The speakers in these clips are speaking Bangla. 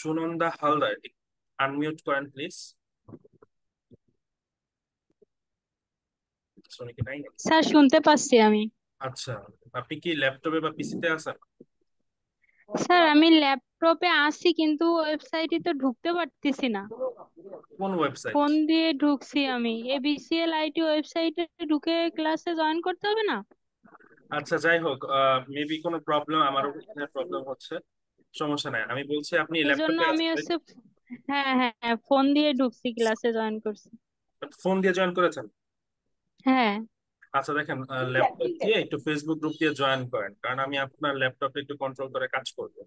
সুনন্দা হালদার, আনমিউট করেন প্লিজ। শুনি কি নাই নাকি? স্যার শুনতে পাচ্ছি আমি। আচ্ছা, আপনি কি ল্যাপটপে বা পিসিতে আছেন? স্যার আমি ল্যাপটপে আছি কিন্তু ওয়েবসাইটে তো ঢুকতে পারতেছি না। কোন ওয়েবসাইট? ফোন দিয়ে ঢুকছি আমি, এবিসিএল আইটি ওয়েবসাইটে ঢুকে ক্লাসে জয়েন করতে হবে না? আচ্ছা, যাই হোক, মেবি কোনো প্রবলেম, আমারও এখানে প্রবলেম হচ্ছে। সমস্যা নাই, আমি বলছি আপনি এই জন্য ল্যাপটপে আমি আছেন, তাই হচ্ছে, হ্যাঁ হ্যাঁ হ্যাঁ, ফোন দিয়ে ঢুকছি, ক্লাসে জয়েন করছি। তো? ফোন দিয়ে জয়েন করেছেন? হ্যাঁ। আচ্ছা, দেখেন, ল্যাপটপ দিয়ে একটু ফেসবুক গ্রুপ দিয়ে জয়েন করেন, কারণ আমি আপনার ল্যাপটপে একটু কন্ট্রোল করে কাজ করবো।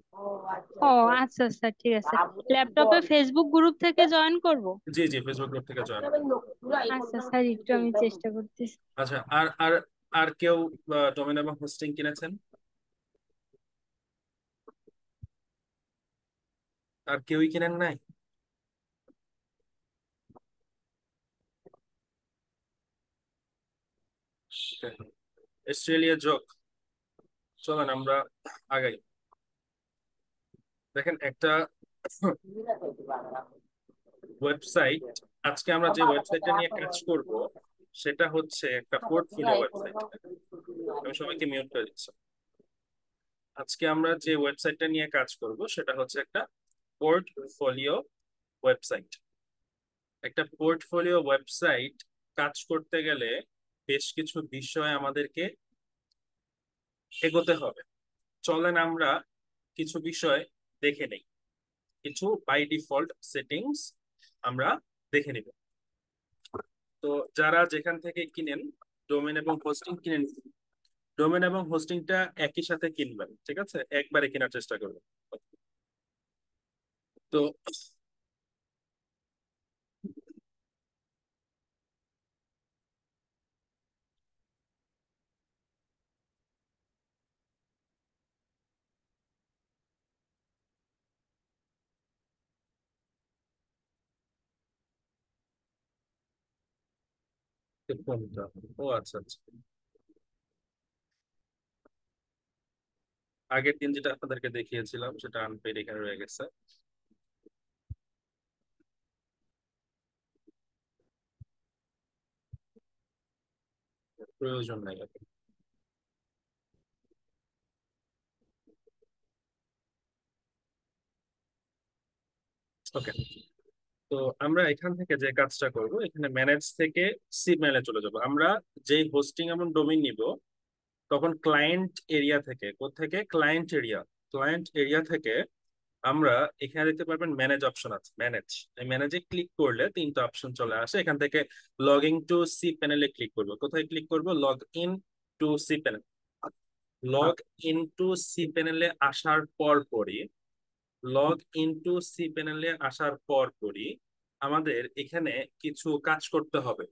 ও আচ্ছা আচ্ছা, ঠিক আছে। ল্যাপটপে ফেসবুক গ্রুপ থেকে জয়েন করব? জি জি, ফেসবুক গ্রুপ থেকে জয়েন করেন। আচ্ছা স্যার, একটু আমি চেষ্টা করতেছি। আচ্ছা, আর আর আর কেউ ডোমেন এবং হোস্টিং কিনেছেন? আর কেউই কিনেন নাই? অস্ট্রেলিয়া যোগ, চলেন আমরা আগাই। দেখেন, একটা ওয়েবসাইট, আজকে আমরা যে ওয়েবসাইটটা নিয়ে কাজ করব সেটা হচ্ছে একটা পোর্টফোলিও ওয়েবসাইট। আমি সবাইকে মিউট করে দিচ্ছি। আজকে আমরা যে ওয়েবসাইটটা নিয়ে কাজ করব সেটা হচ্ছে একটা পোর্টফোলিও ওয়েবসাইট। একটা পোর্টফোলিও ওয়েবসাইট কাজ করতে গেলে বেশ কিছু বিষয় আমাদেরকে এগোতে হবে। চলেন আমরা কিছু বিষয় দেখে নেই, কিছু বাই ডিফল্ট সেটিংস আমরা দেখে নিব। তো যারা যেখান থেকে কিনেন, ডোমেন এবং হোস্টিং কিনে নিন। ডোমেন এবং হোস্টিংটা একই সাথে কিনবেন, ঠিক আছে? একবারে কেনার চেষ্টা করবেন। তো কোনটা? ও আচ্ছা আচ্ছা, আগের দিন যেটা আপনাদেরকে দেখিয়েছিলাম সেটা আনপেড এখানে রয়ে গেছে। প্রয়োজন নাই। ওকে, তো আমরা এখান থেকে যে কাজটা করব, এখানে ম্যানেজ থেকে সিমেলে চলে যাব আমরা। যেই হোস্টিং এবং ডোমেইন নিব, তখন ক্লায়েন্ট এরিয়া থেকে, কোত্থেকে? ক্লায়েন্ট এরিয়া থেকে আমরা এখানে দেখতে পারবেন ম্যানেজ অপশন আছে, ম্যানেজ। এই ম্যানেজে ক্লিক করলে তিনটা অপশন চলে আসে। এখান থেকে লগ ইন টু সি প্যানেলে ক্লিক করবো। কোথায় ক্লিক করব? Log in to cPanel. Log in to সি প্যানেলে আসার পর পরই লগ ইনটু সি প্যানেলে আসার পর পরই আমাদের এখানে কিছু কাজ করতে হবে।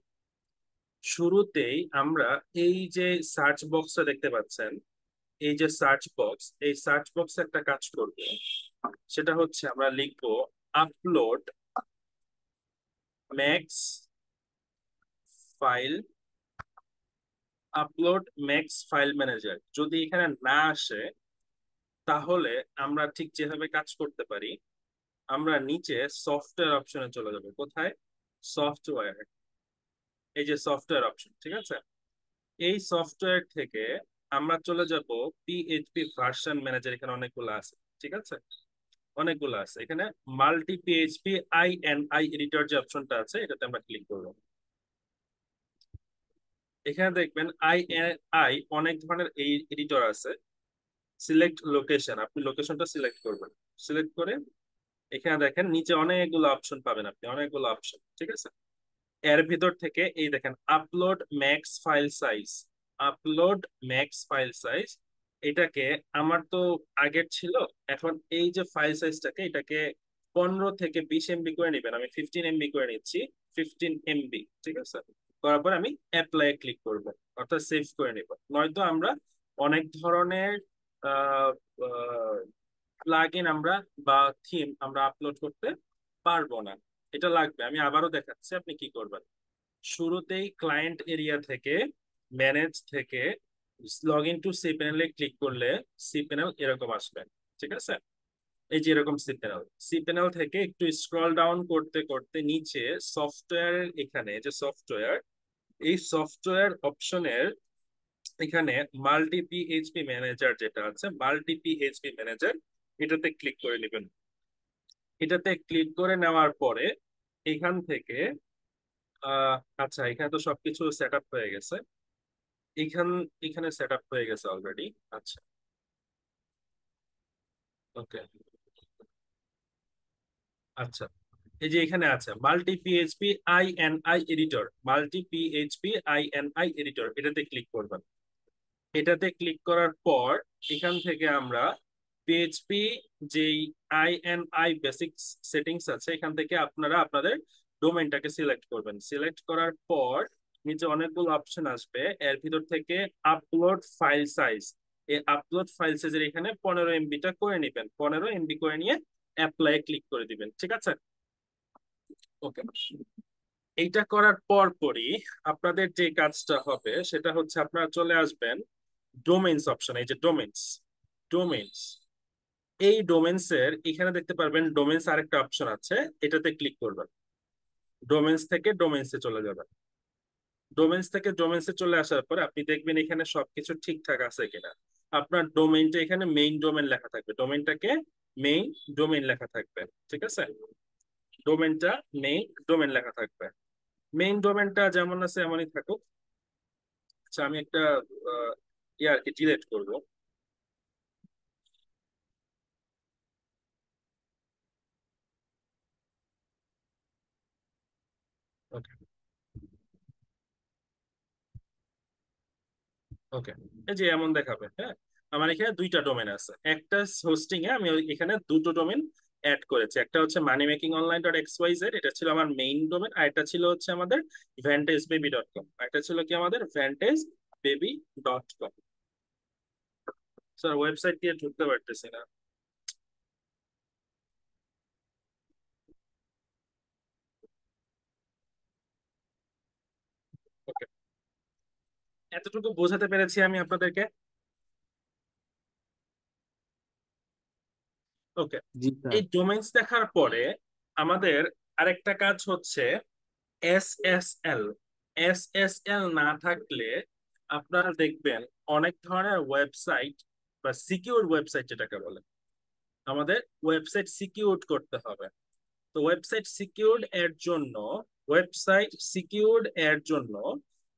শুরুতেই আমরা এই যে সার্চ বক্সটা দেখতে পাচ্ছেন, এই যে সার্চ বক্স, এই সার্চ বক্সে একটা কাজ করব। সেটা হচ্ছে আমরা লিখবো upload max file, upload max file manager. যদি এখানে না আসে, তাহলে আমরা ঠিক যেভাবে কাজ করতে পারি, আমরা নিচে সফটওয়্যার অপশনে চলে যাব। কোথায়? সফটওয়্যার। এই যে সফটওয়্যার অপশন, ঠিক আছে? এই সফটওয়্যার থেকে আমরা চলে যাব পিএইচপি ভার্সন ম্যানেজার। এখানে অনেকগুলো আছে, ঠিক আছে? অনেকগুলো আছে এখানে। মাল্টি পিএইচপি আই এডিটর যে অপশনটা আছে, এটাতে আমরা ক্লিক করব। এখানে দেখবেন আই অনেক ধরনের এই এডিটর আছে। সিলেক্ট লোকেশন, আপনি লোকেশনটা সিলেক্ট করবেন। সিলেক্ট করে এখানে দেখেন নিচে অনেকগুলো অপশন পাবেন আপনি, অনেকগুলো অপশন, ঠিক আছে? এর ভিতর থেকে এই দেখেন upload max file size, upload max file size. এটাকে, আমার তো আগের ছিল, এখন এই যে ফাইল সাইজটাকে, এটাকে 15 থেকে 20 MB করে নেবেন। আমি 15 MB করে নিচ্ছি। 15 MB, ঠিক আছে? করার পর আমি অ্যাপ্লাই ক্লিক করব, অর্থাৎ সেভ করে নেব। নয়তো আমরা অনেক ধরনের প্লাগ ইন আমরা বা থিম আমরা আপলোড করতে পারবো না। এটা লাগবে। আমি আবারও দেখাচ্ছি আপনি কি করবেন। শুরুতেই ক্লায়েন্ট এরিয়া থেকে, ম্যানেজ থেকে লগ ইন টু সি প্যানেলে ক্লিক করলে সি প্যানেল এরকম আসবে, ঠিক আছে? এই যে এরকম সিপ্যানেল, সিপ্যানেল থেকে একটু স্ক্রল ডাউন করতে করতে নিচে সফটওয়্যারের এখানে যে সফটওয়্যার, এই সফটওয়্যার অপশনের এখানে মাল্টি পিএইচপি ম্যানেজার যেটা আছে, মাল্টি পিএইচপি ম্যানেজার, এটাতে ক্লিক করে নেবেন। এটাতে ক্লিক করে নেওয়ার পরে এখান থেকে আহ আচ্ছা, এখানে তো সবকিছু সেট আপ হয়ে গেছে। এখান এখানে সেট আপ হয়ে গেছে অলরেডি। আচ্ছা, ওকে। আচ্ছা, এই যে এখানে আছে multi PHP INI editor, multi PHP INI editor, এটাতে ক্লিক করবেন। এটাতে ক্লিক করার পর এখান থেকে আমরা পিএইচপি যেই আইএনআই বেসিক সেটিংস আছে, এখান থেকে আপনারা আপনাদের ডোমেইনটাকে সিলেক্ট করবেন। সিলেক্ট করার পর নিচে অনেকগুলো অপশন আসবে, এর ভিতর থেকে আপলোড ফাইল সাইজ, এই আপলোড ফাইল সাইজের এখানে 15 MB করে নেবেন। 15 MB করে নিয়ে অ্যাপ্লাই ক্লিক করে দিবেন, ঠিক আছে? ওকে, এইটা করার পর পরই আপনাদের যে কাজটা হবে সেটা হচ্ছে আপনারা চলে আসবেন ডোমেইনস অপশন। এই যে ডোমেইনস, ডোমেইনস, এই ডোমেইনস এর এখানে দেখতে পারবেন ডোমেইনস আরেকটা অপশন আছে, এটাতে ক্লিক করবেন। ডোমেইনস থেকে ডোমেইনসে চলে যাবেন। ডোমেইনস থেকে ডোমেইনসে চলে আসার পর আপনি দেখবেন এখানে সবকিছু ঠিকঠাক আছে কিনা। আপনার ডোমেইনটা এখানে মেইন ডোমেইন লেখা থাকবে, ডোমেইনটাকে মেইন ডোমেইন লেখা থাকবে, ঠিক আছে? ডোমেইনটা মেইন ডোমেইন লেখা থাকবে। মেইন ডোমেইনটা যেমন আছে এমনই থাকুক। আচ্ছা, আমি একটা ইয়ে আর কি ডিলিট করবো। ওকে, ওকে, এই যে এমন দেখাবে। হ্যাঁ, আমার এখানে দুইটা ডোমেন আছে। একটা হোস্টিং এ আমি এখানে দুটো ডোমেন অ্যাড করেছি। একটা হচ্ছে money making online dot X Y Z, এটা ছিল আমার মেইন ডোমেন। আর এটা ছিল হচ্ছে আমাদের ভ্যান্টেজ বেবি ডট কম। এটা ছিল কি আমাদের Vantage baby dot com. Sir website দিয়ে ঢুকতে পারতেছি না। ওকে, এতটুকু বোঝাতে পেরেছি আমি আপনাদেরকে। ওকে, জি এই স্যার। ডোমেইনস দেখার পরে আমাদের আরেকটা কাজ হচ্ছে এসএসএল। এসএসএল না থাকলে আপনারা দেখবেন অনেক ধরনের ওয়েবসাইট বা সিকিউর ওয়েবসাইট যেটাকে বলে, আমাদের ওয়েবসাইট সিকিউর করতে হবে। তো ওয়েবসাইট সিকিউরড এর জন্য, ওয়েবসাইট সিকিউরড এর জন্য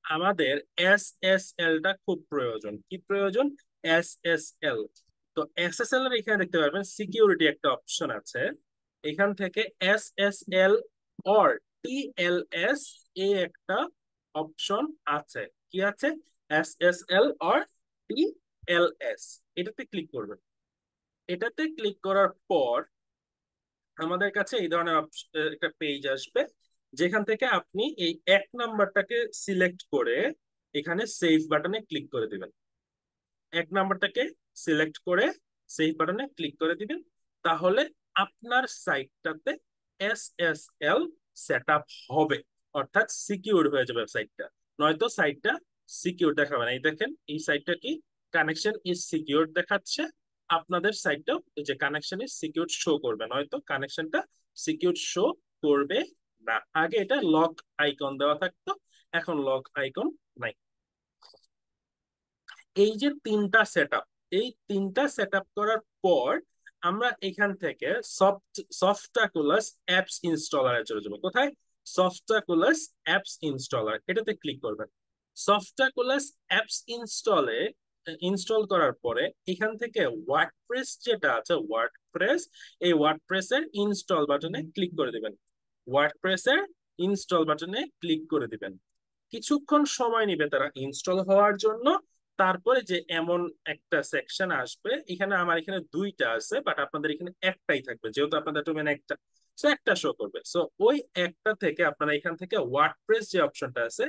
আমাদের এসএসএল টা খুব প্রয়োজন। কি প্রয়োজন? এসএসএল। তো এসএসএল এর এখানে দেখতে পারবেন সিকিউরিটি একটা অপশন আছে। এখান থেকে এসএসএল অর টিএলএস এই একটা অপশন আছে। কি আছে? এসএসএল অর টিএলএস, এটাতে ক্লিক করবেন। এটাতে ক্লিক করার পর আমাদের কাছে এই ধরনের একটা পেজ আসবে, যেখান থেকে আপনি এই 1 নাম্বারটাকে সিলেক্ট করে এখানে সেভ বাটনে ক্লিক করে দিবেন। 1 নাম্বারটাকে সিলেক্ট করে সেভ বাটনে ক্লিক করে দিবেন। তাহলে আপনার সাইটটাতে এসএসএল সেট আপ হবে, অর্থাৎ সিকিউর হয়ে যাবে সাইটটা। নয়তো সাইটটা সিকিউর দেখাবে না। এই দেখেন, এই সাইটটা কি কানেকশন ইজ সিকিউর দেখাচ্ছে। আপনাদের সাইটটাও এই যে কানেকশন ইজ সিকিউর শো করবে, নয়তো কানেকশনটা সিকিউর শো করবে না। আগে এটা লক আইকন দেওয়া থাকতো, এখন লক আইকন নাই। এই যে তিনটা সেটআপ, এই তিনটা সেটআপ করার পর আমরা এখান থেকে সফটাকুলাস অ্যাপস ইনস্টলারে চলে যাবো। কোথায়? সফটাকুলাস অ্যাপস ইনস্টলার, এটাতে ক্লিক করবেন। সফটাকুলাস অ্যাপস ইনস্টল করার পরে এখান থেকে ওয়ার্ডপ্রেস যেটা আছে, ওয়ার্ডপ্রেস, এই ওয়ার্ডপ্রেসের ইনস্টল বাটনে ক্লিক করে দিবেন। ওয়ার্ডপ্রেসের ইনস্টল বাটনে ক্লিক করে দিবেন। কিছুক্ষণ সময় নিবে তারা ইনস্টল হওয়ার জন্য। তারপরে যে এমন একটা সেকশন আসবে, এখানে আমার এখানে দুইটা আছে, বাট আপনাদের এখানে একটাই থাকবে, যেহেতু আপনাদের ডোমেন একটা, সো একটা শো করবে। সো ওই একটা থেকে আপনারা এখান থেকে ওয়ার্ডপ্রেস যে অপশনটা আছে,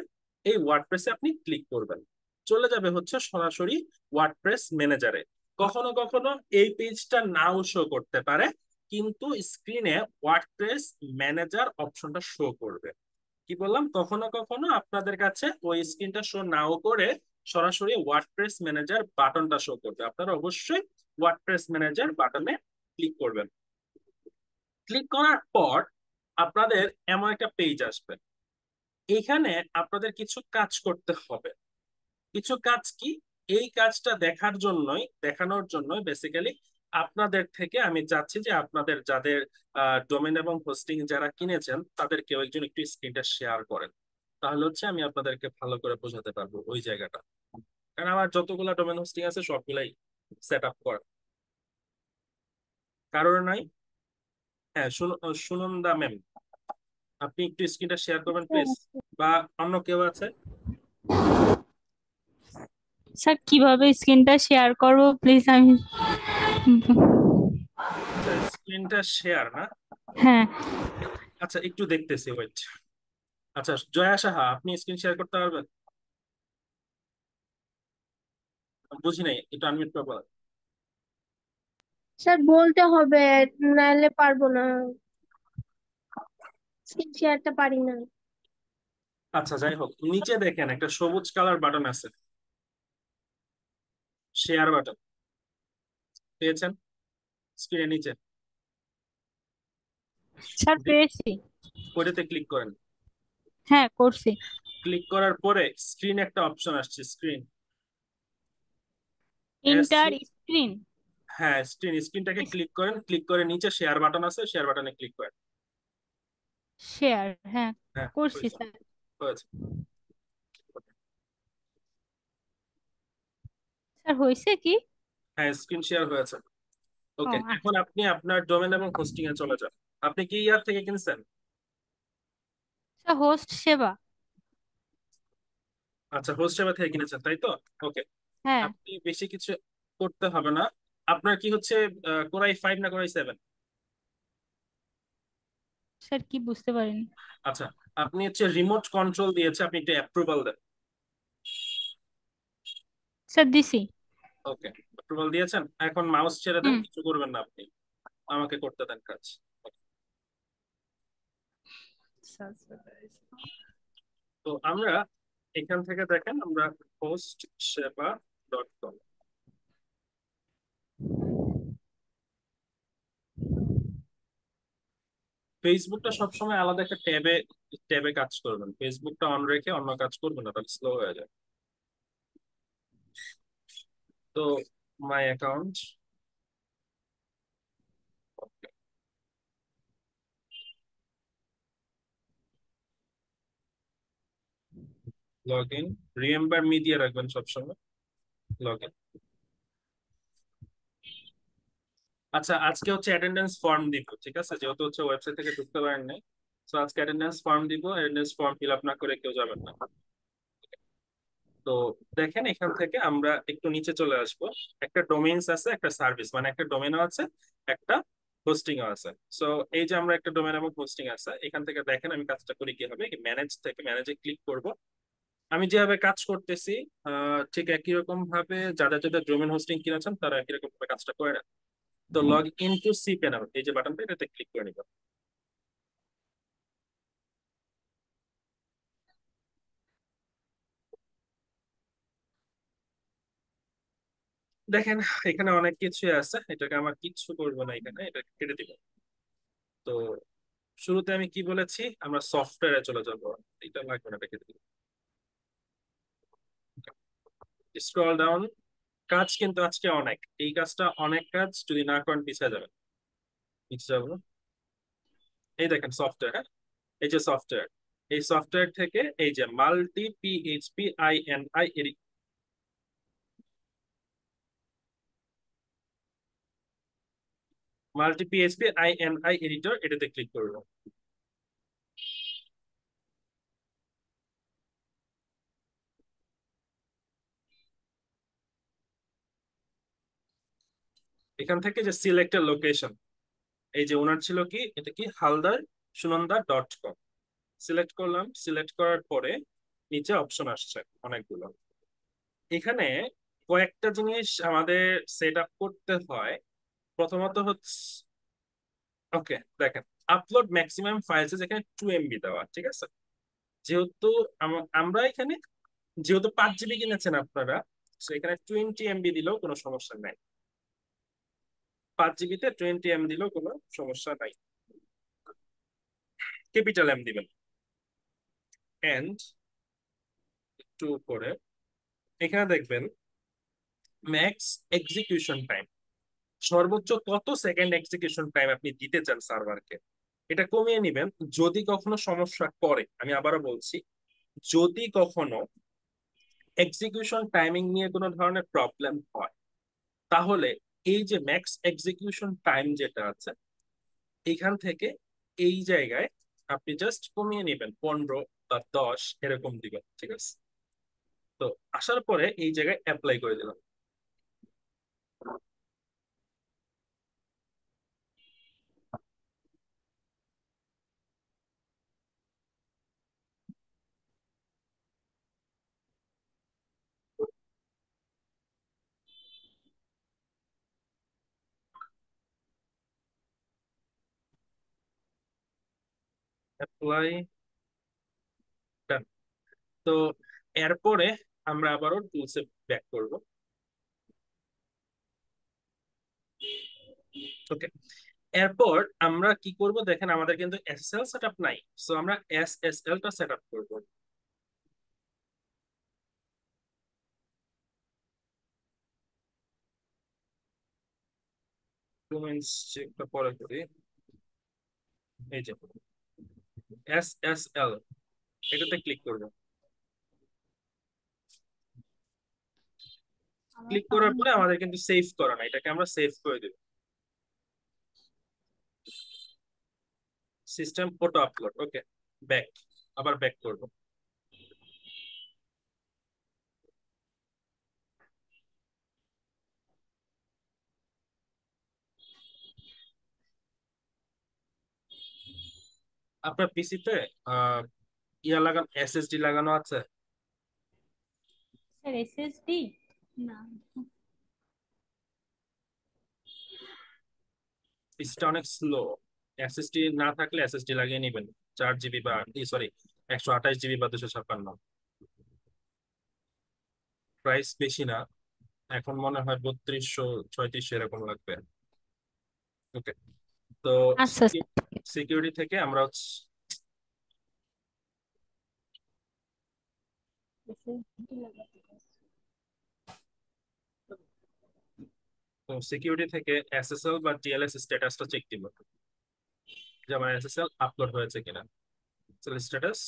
এই ওয়ার্ডপ্রেসে আপনি ক্লিক করবেন। চলে যাবে হচ্ছে সরাসরি ওয়ার্ডপ্রেস ম্যানেজারে। কখনো কখনো এই পেজটা নাও শো করতে পারে, কিন্তু স্ক্রিনে ওয়ার্ডপ্রেস ম্যানেজার অপশনটা শো করবে। কি বললাম, কখনো কখনো আপনাদের কাছে ওই স্ক্রিনটা শো নাও করে সরাসরি ওয়ার্ডপ্রেস ম্যানেজার বাটনটা শো করবে। আপনারা অবশ্যই ওয়ার্ডপ্রেস ম্যানেজার বাটনে ক্লিক করবেন। ক্লিক করার পর আপনাদের এমন একটা পেজ আসবে। এখানে আপনাদের কিছু কাজ করতে হবে। কিছু কাজ কি? এই কাজটা দেখানোর জন্যই বেসিক্যালি আপনাদের থেকে আমি চাচ্ছি যে আপনাদের যাদের ডোমেন এবং হোস্টিং যারা কিনেছেন তাদের কেউ একজন একটু স্ক্রিনটা শেয়ার করেন। তাহলে হচ্ছে আমি আপনাদেরকে ভালো করে বোঝাতে পারবো ওই জায়গাটা। কারণ আমার যতগুলা ডোমেন হোস্টিং আছে সবগুলাই সেট আপ করা। কারোর নাই? হ্যাঁ, সুনন্দা ম্যাম, আপনি একটু স্ক্রিনটা শেয়ার করবেন প্লিজ। বা অন্য কেউ আছে? স্যার কিভাবে স্ক্রিনটা শেয়ার করবো প্লিজ? আমি আচ্ছা, স্ক্রিনটা শেয়ার না? হ্যাঁ আচ্ছা, একটু দেখতেছি, ওয়েট। আচ্ছা, জয়া সাহা, আপনি স্ক্রিন শেয়ার করতে পারবেন? বুঝি নাই, একটু আনমিউট করে বলেন। স্যার বলতে হবে, নাহলে পারবো না, স্ক্রিন শেয়ারটা পারি না। আচ্ছা, যাই হোক, নিচে দেখেন একটা সবুজ কালার বাটন আছে, শেয়ার বাটন, পেয়েছেন স্ক্রিনের নিচে? স্যার পেয়েছি। ওটাতে ক্লিক করেন। হ্যাঁ করছি। ক্লিক করার পরে স্ক্রিন একটা অপশন আসছে, স্ক্রিন। S, inter screen. হ্যাঁ, স্ক্রিনটাকে ক্লিক করেন, ক্লিক করে নিচে শেয়ার বাটন আছে, শেয়ার বাটনে ক্লিক করেন। শেয়ার, হ্যাঁ হ্যাঁ, করছি হয়েছে, স্যার। হয়েছে। স্যার হয়েছে কি? হ্যাঁ, স্ক্রিন শেয়ার হয়েছে। ও ওকে, আচ্ছা। এখন আপনি আপনার ডোমেন এবং হোস্টিং এ চলে যান। আপনি কি ইয়ার থেকে কিনছেন? স্যার হোস্ট সেবা। আচ্ছা, হোস্ট সেবা থেকে কিনেছেন, তাই তো? ওকে, হ্যাঁ। আপনি বেশি কিছু করতে হবে না। আপনার কি হচ্ছে, কোরাই 5 না কোরাই 7? স্যার কি বুঝতে পারিনি? আচ্ছা, আপনি হচ্ছে রিমোট কন্ট্রোল দিয়েছে, আপনি একটু অ্যাপ্রুভাল দেন। স্যার দিছি। ওকে, অ্যাপ্রুভাল দিয়েছেন, এখন মাউস ছেড়ে দেন, হুম। কিছু করবেন না আপনি, আমাকে করতে দেন কাজ। তো আমরা এখান থেকে দেখেন, আমরা হোস্ট সেবা .com, ফেসবুকটা সবসময় আলাদা একটা ট্যাবে ট্যাবে কাজ করবেন। ফেসবুকটা অন রেখে অন্য কাজ করবেন না, তাহলে স্লো হয়ে যায়। তো my account, log in, remember me দিয়ে রাখবেন সবসময়, লগ ইন। আচ্ছা, আজকে হচ্ছে অ্যাটেন্ডেন্স ফর্ম দিব, ঠিক আছে? যেহেতু হচ্ছে ওয়েবসাইট থেকে ঢুকতে পারেন নাই, তো আজকে অ্যাটেন্ডেন্স ফর্ম দিব। অ্যাটেন্ডেন্স ফর্ম ফিল আপ না করে কেউ যাবেন না। তো দেখেন, এখান থেকে আমরা একটু নিচে চলে আসবো। একটা ডোমেইনস আছে, একটা সার্ভিস, মানে একটা ডোমেনও আছে, একটা হোস্টিং আছে। সো এই যে আমরা একটা ডোমেন এবং হোস্টিং আছে, এখান থেকে দেখেন আমি কাজটা করি কিভাবে। ম্যানেজ থেকে ম্যানেজে ক্লিক করব। আমি যেভাবে কাজ করতেছি ঠিক একই রকম ভাবে যাদের যাদের ডোমেন হোস্টিং কিনেছেন তারা একই রকম ভাবে কাজটা করে নেন। তো log in to cPanel, এই যে বাটনটা, এটাতে ক্লিক করে নিব। দেখেন, এখানে অনেক কিছু আছে, এটাকে আমার কিচ্ছু করবো না, এখানে এটা কেটে দিব। তো শুরুতে আমি কি বলেছি, আমরা সফটওয়্যারে চলে যাবো। এটা লাগবে না, এটা কেটে দিব। Scroll down. কাজ কিন্তু আজকে অনেক, এই কাজটা অনেক কাজ, যদি না করেন পিছিয়ে যাবেন। পিছিয়ে যাবো। এই দেখেন সফটওয়্যার, হ্যাঁ, এই যে সফটওয়্যার, এই সফটওয়্যার থেকে এই যে multi PHP INI multi PHP INI editor, এটাতে ক্লিক করবো। এখান থেকে যে সিলেক্টেড লোকেশন, এই যে ওনার ছিল কি, এটা কি হালদার সুনন্দা.com, সিলেক্ট করলাম। সিলেক্ট করার পরে নিচে অপশন আসছে অনেকগুলো। এখানে কয়েকটা জিনিস আমাদের সেট আপ করতে হয়। প্রথমত হচ্ছে, ওকে, দেখেন, আপলোড ম্যাক্সিমাম ফাইলস এখানে 2 MB দেওয়া, ঠিক আছে? যেহেতু আমরা এখানে, যেহেতু 5 GB কিনেছেন আপনারা, তো এখানে 20 MB দিলেও কোনো সমস্যা নাই। 5 GB তে 20 MB দিলেও কোনো সমস্যা নাই। ক্যাপিটাল এম দিবেন, এন্ড একটু করে এখানে দেখবেন ম্যাক্স এক্সিকিউশন টাইম, সর্বোচ্চ কত সেকেন্ড এক্সিকিউশন টাইম আপনি দিতে চান সার্ভারকে, এটা কমিয়ে নিবেন। যদি কখনো সমস্যা করে, আমি আবারও বলছি, যদি কখনো এক্সিকিউশন টাইমিং নিয়ে কোনো ধরনের প্রবলেম হয়, তাহলে এই যে ম্যাক্স এক্সিকিউশন টাইম যেটা আছে, এখান থেকে এই জায়গায় আপনি জাস্ট কমিয়ে নেবেন 15 বা 10 এরকম দিবেন, ঠিক আছে? তো আসার পরে এই জায়গায় অ্যাপ্লাই করে দিলাম। অ্যাপ্লাই, তো এরপরে আমরা আবারও টুলসে ব্যাক করব। ওকে, এরপর আমরা কি করব দেখেন, আমাদের কিন্তু এসএসএল সেটআপ নাই, সো আমরা এসএসএল টা সেটআপ করব। ডোমেইনস চেকটা পরে করি। এই যে এসএসএল, এটাতে ক্লিক করব। ক্লিক করার পরে আমাদের কিন্তু সেভ করা না, এটাকে আমরা সেভ করে দেব। সিস্টেম অটো আপলোড, ওকে, ব্যাক, আবার ব্যাক করব। আপনার পিসিতে ইয়া লাগানো, এসএসডি লাগানো আছে? স্যার এসএসডি না। পিসিটা অনেক স্লো, এসএসডি না থাকলে এসএসডি লাগিয়ে নেবেন, 4 জিবি বা সরি 128 জিবি বা 256। প্রাইস বেশি না, এখন মনে হয় 3200 3600 এরকম লাগবে। ওকে, তো আচ্ছা সিকিউরিটি থেকে আমরা তো সিকিউরিটি থেকে এসএসএল বা টিএলএস স্ট্যাটাসটা চেক দিব, যে আমার এসএসএল আপলোড হয়েছে কিনা। স্ট্যাটাস,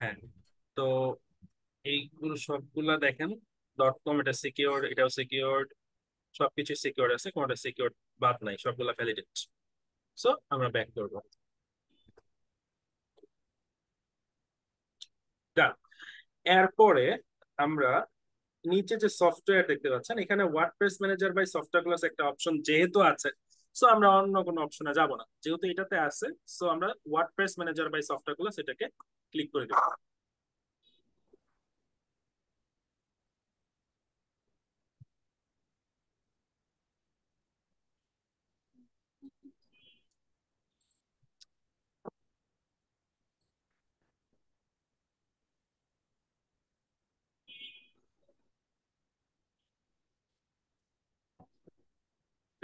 হ্যাঁ, তো এইগুলো সবগুলা দেখেন, .com এটা সিকিউর, এটাও সিকিউর, সবকিছু সিকিউর আছে, কোনটা সিকিউর বাদ নাই, সবগুলা ভ্যালিডেট। সো আমরা ব্যাক করব। ডান। এরপরে আমরা নিচে যে সফটওয়্যার দেখতে পাচ্ছেন, এখানে WordPress manager by software class একটা অপশন যেহেতু আছে, সো আমরা অন্য কোনো অপশনে যাব না, যেহেতু এটাতে আছে, সো আমরা WordPress manager by software class এটাকে ক্লিক করে দেব।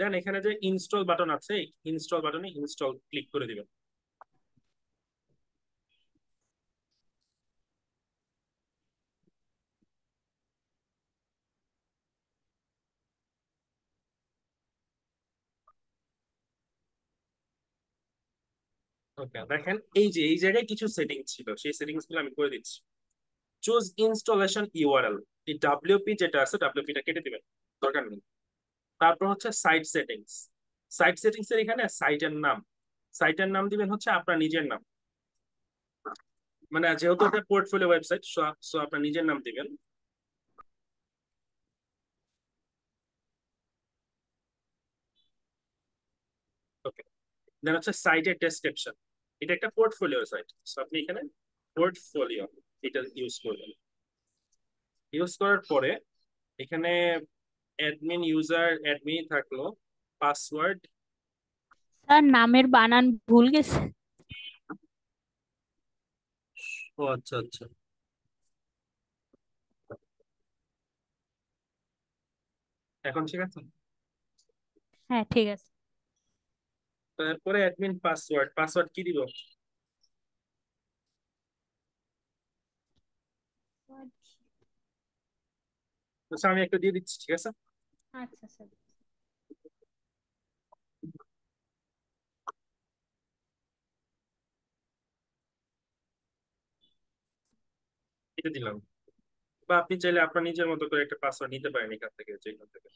দেন এখানে যে ইনস্টল বাটন আছে, ইনস্টল বাটনে ইনস্টল ক্লিক করে দিবেন। ওকে, দেখেন এই যে এই জায়গায় কিছু সেটিং ছিল, সেই সেটিংস গুলো আমি করে দিচ্ছি। চুজ ইনস্টলেশন ইউআরএল, এই ডাব্লিউপি যেটা আছে, ডাব্লিউপিটা কেটে দিবেন, দরকার নেই। তারপর হচ্ছে সাইট সেটিংস, সাইট সেটিংস এর এখানে সাইটের নাম দিবেন হচ্ছে আপনার নিজের নাম, মানে যেহেতু এটা পোর্টফোলিও ওয়েবসাইট, সো আপনার নিজের নাম দিবেন। ওকে, দেন হচ্ছে সাইটের ডেসক্রিপশন, এটা একটা পোর্টফোলিও সাইট, সো আপনি এখানে পোর্টফোলিও এটা ইউজ করবেন। ইউজ করার পরে এখানে অ্যাডমিন, ইউজার অ্যাডমিন থাকলো, পাসওয়ার্ড। স্যার নামের বানান ভুল গেছে। ও আচ্ছা আচ্ছা, এখন ঠিক আছে। হ্যাঁ ঠিক আছে। তারপরে অ্যাডমিন পাসওয়ার্ড, পাসওয়ার্ড কি দিব? আচ্ছা, আমি একটা দিয়ে দিচ্ছি, ঠিক আছে? আচ্ছা স্যার। এটা দিলাম। বা আপনি চাইলে আপনার নিজের মতো করে একটা পাসওয়ার্ড নিতে পারেন এখান থেকে, যেখান থেকে,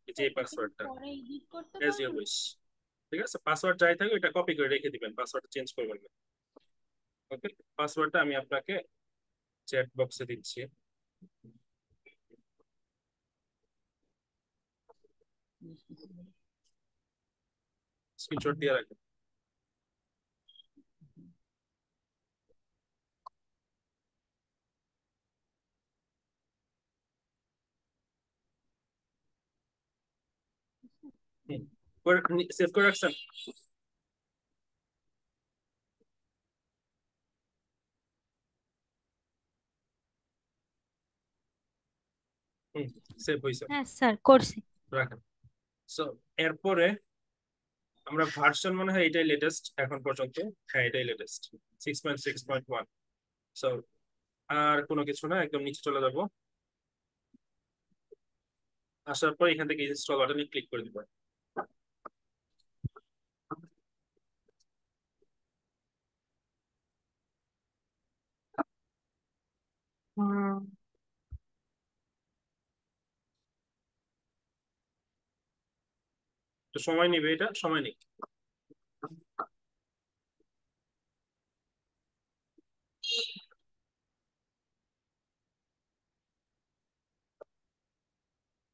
এই যে স্যার এই এটা কি পাসওয়ার্ডটা, পরে এডিট করতে এজ ইউ পারবো? উইশ। ঠিক আছে, পাসওয়ার্ড যাই থাকবে এটা কপি করে রেখে দিবেন, পাসওয়ার্ড চেঞ্জ করবেন না। ওকে, পাসওয়ার্ডটা আমি আপনাকে চ্যাট বক্সে দিচ্ছি। স্ক্রিনশট দিয়ে রাখেন। সেভ করে রাখছেন? হুম, সেভ হয়েছে, হ্যাঁ স্যার করছি। রাখেন। সো এরপরে আমরা ভার্সন, মনে হয় এটাই লেটেস্ট এখন পর্যন্ত। হ্যাঁ, এটাই লেটেস্ট, 6.6.1। সো আর কোনো কিছু না, একদম নিচে চলে যাব। আসার পর এখান থেকে ইনস্টল বাটনে ক্লিক করে দিব। তো সময় নেবে, এটা সময় নেই।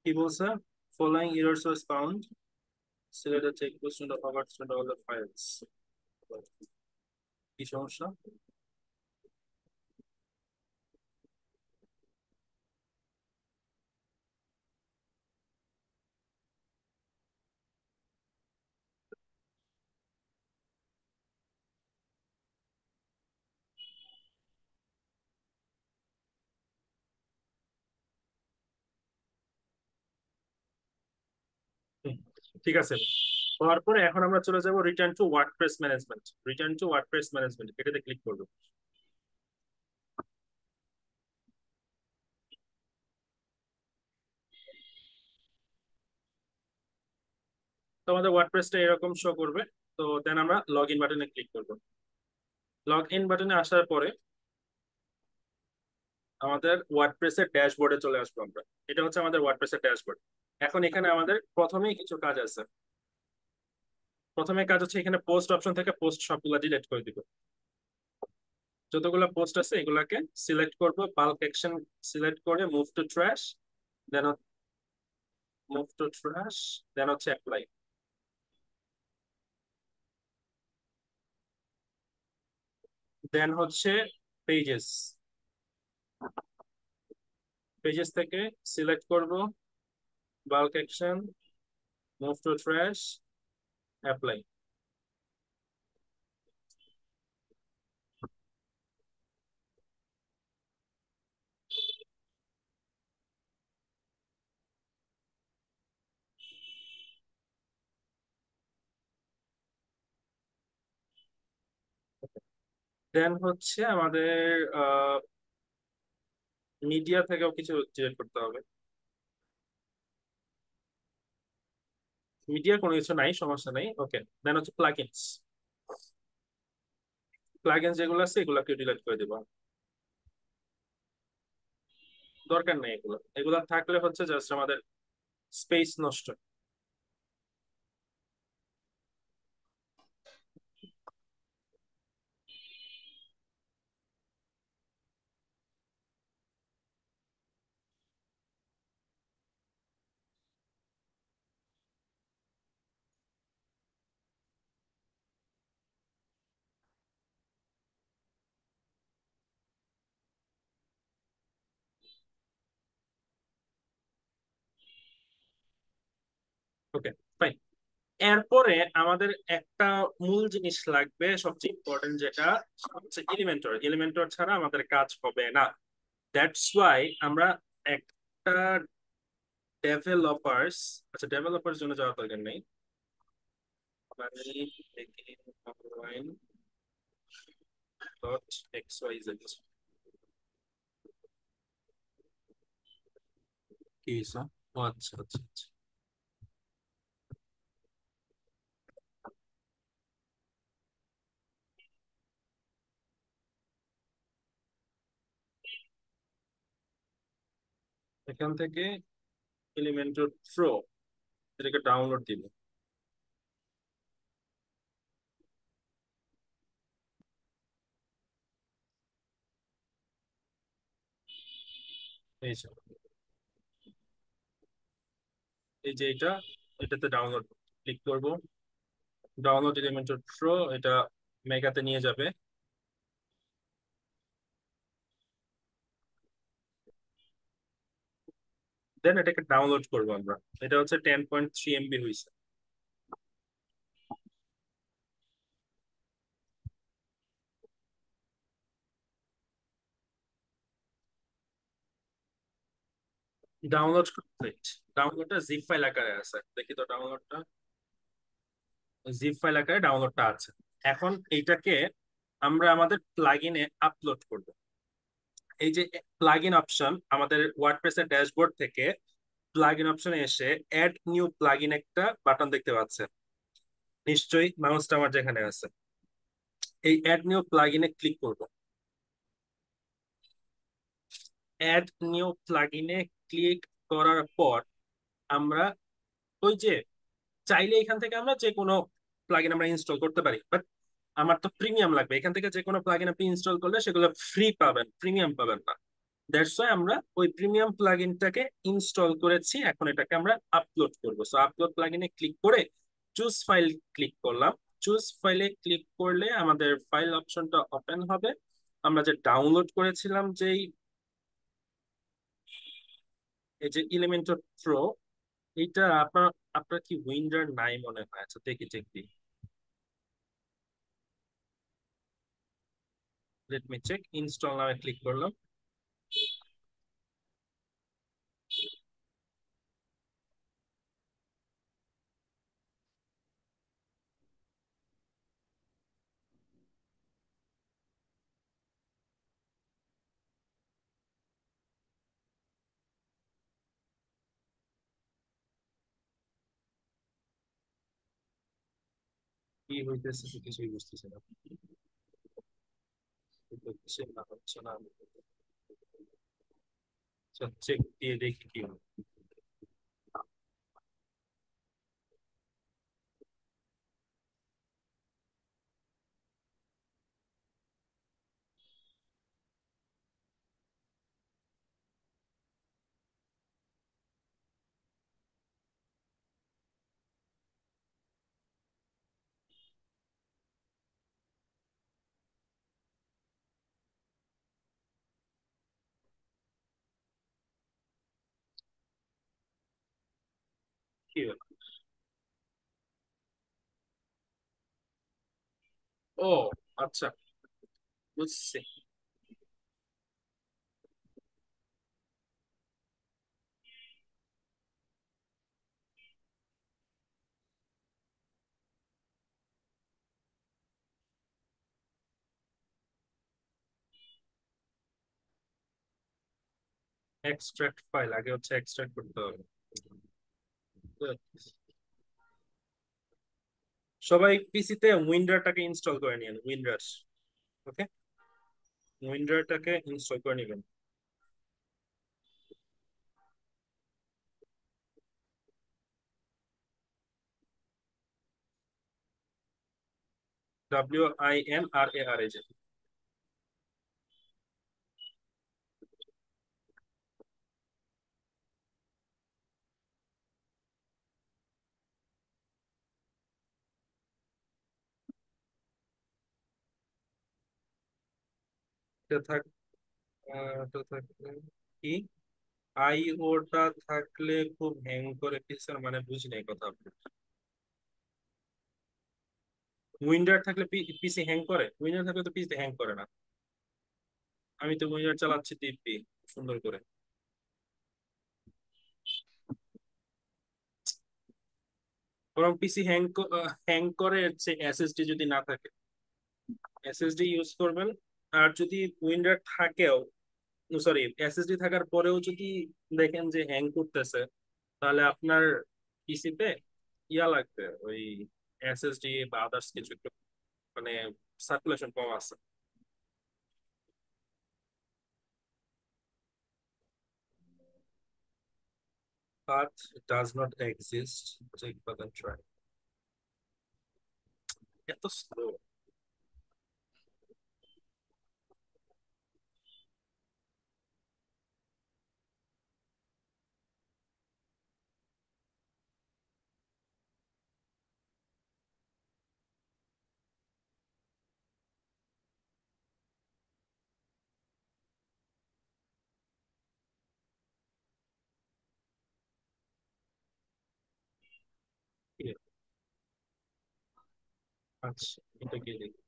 কি বলছে? Following errors was found, select the check post of hours and all the files. কি সমস্যা? হুম, ঠিক আছে। হওয়ার পরে এখন আমরা চলে যাব return to WordPress management. Return to WordPress management, এটাতে ক্লিক করব। তো আমাদের ওয়ার্ডপ্রেসটা এরকম শো করবে। তো দেন আমরা লগ ইন বাটনে ক্লিক করব। লগ ইন বাটনে আসার পরে আমাদের ওয়ার্ডপ্রেসের ড্যাশবোর্ডে চলে আসবো আমরা। এটা হচ্ছে আমাদের ওয়ার্ডপ্রেসের ড্যাশবোর্ড। এখন এখানে আমাদের প্রথমেই কিছু কাজ আছে। প্রথমে কাজ হচ্ছে এখানে পোস্ট অপশন থেকে পোস্ট সবগুলা ডিলিট করে দিব। যতগুলো পোস্ট আছে এগুলাকে সিলেক্ট করব, বাল্ক অ্যাকশন সিলেক্ট করে মুভ টু ট্র্যাশ, দেন হচ্ছে অ্যাপ্লাই। দেন হচ্ছে পেজেস, পেজেস থেকে সিলেক্ট করব bulk action, move to trash, apply. Then হচ্ছে আমাদের মিডিয়া থেকেও কিছু সিলেক্ট করতে হবে। মিডিয়া কোনো কিছু নাই, সমস্যা নাই। ওকে, দেন হচ্ছে প্লাগইনস। প্লাগইনস যেগুলো আছে এগুলোকে ডিলিট করে দিব, দরকার নেই এগুলো। এগুলো থাকলে হচ্ছে জাস্ট আমাদের স্পেস নষ্ট। ওকে, ফাইন। এরপরে আমাদের একটা মূল জিনিস লাগবে, সবচেয়ে ইম্পর্টেন্ট, যেটা হচ্ছে এলিমেন্টর। এলিমেন্টর ছাড়া আমাদের কাজ হবে না। দ্যাটস ওয়াই আমরা একটা ডেভেলপার্স, আচ্ছা ডেভেলপার্স জন্য যাওয়ার দরকার নেই। মানে begin online dot xyz কি হইছে? ও আচ্ছা আচ্ছা আচ্ছা। এখান থেকে এলিমেন্টর প্রো এটাকে ডাউনলোড দিব। এই যে এই যে এটাতে ডাউনলোড ক্লিক করব, ডাউনলোড এলিমেন্টর প্রো, এটা মেগাতে নিয়ে যাবে। দেন এটাকে ডাউনলোড করব আমরা। এটা হচ্ছে 10.3 MB হয়েছে। Download complete. ডাউনলোডটা জিপ ফাইল আকারে আছে, দেখি তো ডাউনলোডটা। জিপ ফাইল আকারে ডাউনলোডটা আছে। এখন এইটাকে আমরা আমাদের প্লাগইনে আপলোড করব। এই যে প্লাগইন অপশন, আমাদের ওয়ার্ডপ্রেসের ড্যাশবোর্ড থেকে প্লাগইন অপশনে এসে অ্যাড নিউ প্লাগইন একটা বাটন দেখতে পাচ্ছেন নিশ্চয়ই, মাউসটা আমার যেখানে আছে। এই অ্যাড নিউ প্লাগইনে ক্লিক করব। অ্যাড নিউ প্লাগইনে ক্লিক করার পর আমরা ওই যে চাইলে এখান থেকে আমরা যে কোনো প্লাগইন আমরা ইনস্টল করতে পারি, বাট আমার তো প্রিমিয়াম লাগবে। এখান থেকে যে কোনো প্লাগইন আপনি ইনস্টল করলে সেগুলো ফ্রি পাবেন, প্রিমিয়াম পাবেন না। দ্যাটস ওয়াই আমরা ওই প্রিমিয়াম প্লাগইনটাকে ইনস্টল করেছি। এখন এটাকে আমরা আপলোড করব। সো আপলোড প্লাগইনে ক্লিক করে চুজ ফাইল ক্লিক করলাম। চুজ ফাইলে ক্লিক করলে আমাদের ফাইল অপশনটা ওপেন হবে। আমরা যে ডাউনলোড করেছিলাম যেই এই যে এলিমেন্টর প্রো, এইটা আপনার আপনার কি উইন্ডার নাই মনে হয়? আচ্ছা দেখি চেক দিই। Let me check. ইনস্টল নামে ক্লিক করলাম। কি হইতেছে তো কিছুই বুঝতেছি না। হচ্ছে না হচ্ছে না। চেক দিয়ে দেখি কি হয়। কি হলো? ও আচ্ছা, বুঝছি। এক্সট্রাক্ট ফাইল আগে হচ্ছে এক্সট্রাক্ট করতে হবে। সবাই পিসিতে উইন্ডারটাকে ইনস্টল করে নিন, উইন্ডার। ওকে, উইন্ডারটাকে ইনস্টল করে নেবেন। WINRAR, এই যে। এটা থাক, এটা থাকলে কি আইওটা থাকলে খুব হ্যাং করে পিসার, মানে বুঝি নাই কথা আপনার। উইন্ডার থাকলে পিসি হ্যাং করে? উইন্ডার থাকলে তো পিসি হ্যাং করে না। আমি তো উইন্ডার চালাচ্ছি দিব্যি সুন্দর করে। বরং পিসি হ্যাং করে হচ্ছে এসএসডি যদি না থাকে এসএসডি ইউজ করবেন। আর যদি উইন্ডার থাকেও, সরি, এসএসডি থাকার পরেও যদি দেখেন যে হ্যাং করতেছে, তাহলে আপনার পিসিতে ইয়া লাগবে, ওই এসএসডি বা আদার্স কিছু একটু মানে সার্কুলেশন কম আছে। Path does not exist. Check for the try. এত স্লো। আচ্ছা, এটা কি দেখি।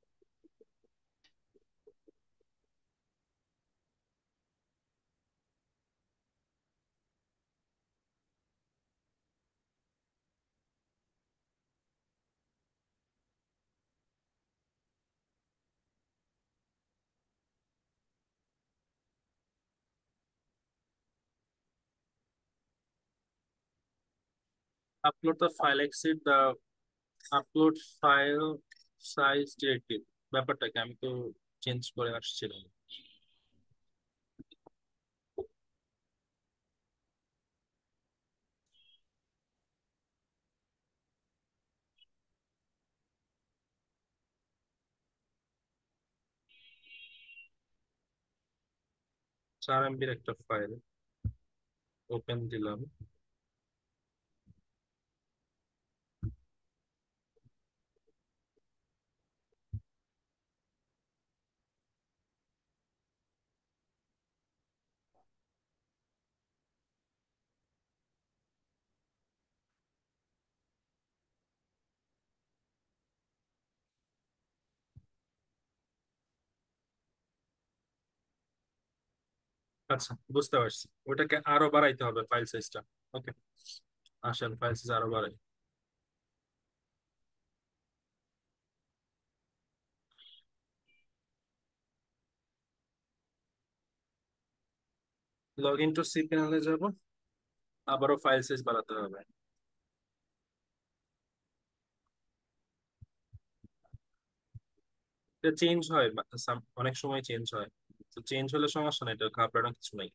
Upload the file exceed the upload file size directive. ব্যাপারটাকে আমি তো চেঞ্জ করে আসছিলাম। চার এমবির একটা ফাইল ওপেন দিলাম। আচ্ছা, বুঝতে পারছি, ওটাকে আরো বাড়াইতে হবে ফাইল সাইজটা। ওকে, আসেন ফাইল সাইজ আরো বাড়াই। লগ ইন টু সি প্যানেলে যাব, আবারও ফাইল সাইজ বাড়াতে হবে। এটা চেঞ্জ হয় অনেক সময় চেঞ্জ হয়। তো চেঞ্জ হলে সমস্যা নাই, এটা ঘাবড়ানোর কিছু নাই।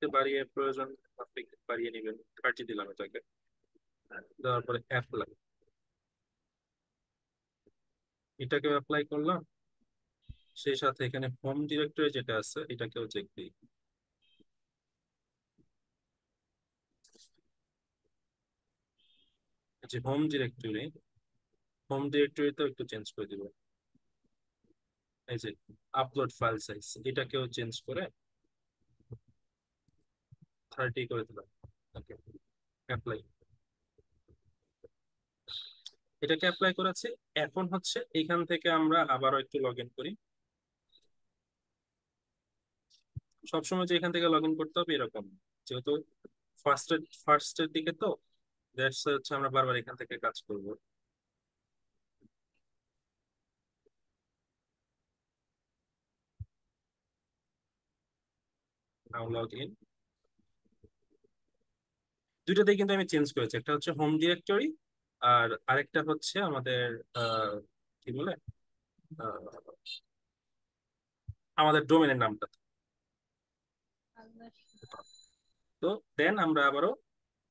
বাড়িয়ে প্রয়োজন মাফিক বাড়িয়ে নেবেন। 30 দিলাম এটাকে, দেওয়ার পরে অ্যাপ্লাই, এটাকে অ্যাপ্লাই করলাম। সেই সাথে এখানে হোম ডিরেক্টরি যেটা আছে এটাকেও চেক দিই। যে হোম ডিরেক্টরিতেও একটু চেঞ্জ করে দিব। এই যে আপলোড ফাইল সাইজ, এটাকেও চেঞ্জ করে 30 করে দিলাম। ওকে, অ্যাপ্লাই, এটাকে অ্যাপ্লাই করেছি। এখন হচ্ছে এখান থেকে আমরা আবারও একটু লগ ইন করি। সবসময় যে এখান থেকে লগ ইন করতে হবে এরকম, যেহেতু ফার্স্টের দিকে তো দ্যাটস হচ্ছে আমরা বারবার এখান থেকে কাজ করব। নাও লগ ইন। দুইটাতেই কিন্তু আমি চেঞ্জ করেছি, একটা হচ্ছে হোম ডিরেক্টরি আর আরেকটা হচ্ছে আমাদের কি বলে আহ, আমাদের ডোমেনের নামটা। তো দেন আমরা আবারও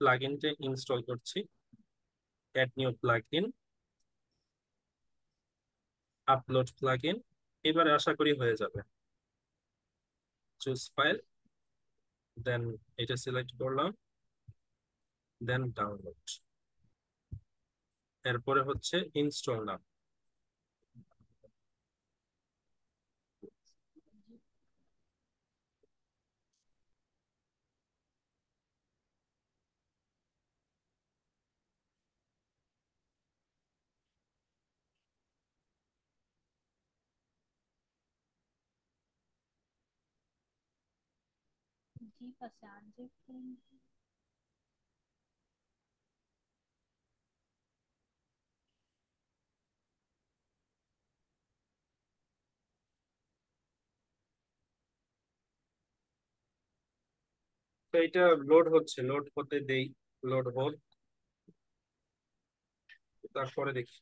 প্লাগইনটা ইনস্টল করছি। Add new plugin, upload plugin. এবারে আশা করি হয়ে যাবে। চুজ ফাইল, দেন এটা সিলেক্ট করলাম, দেন ডাউনলোড, এরপরে হচ্ছে ইনস্টল নাও। তো এটা লোড হচ্ছে, লোড হতে দেই, লোড হোক, তারপরে দেখি।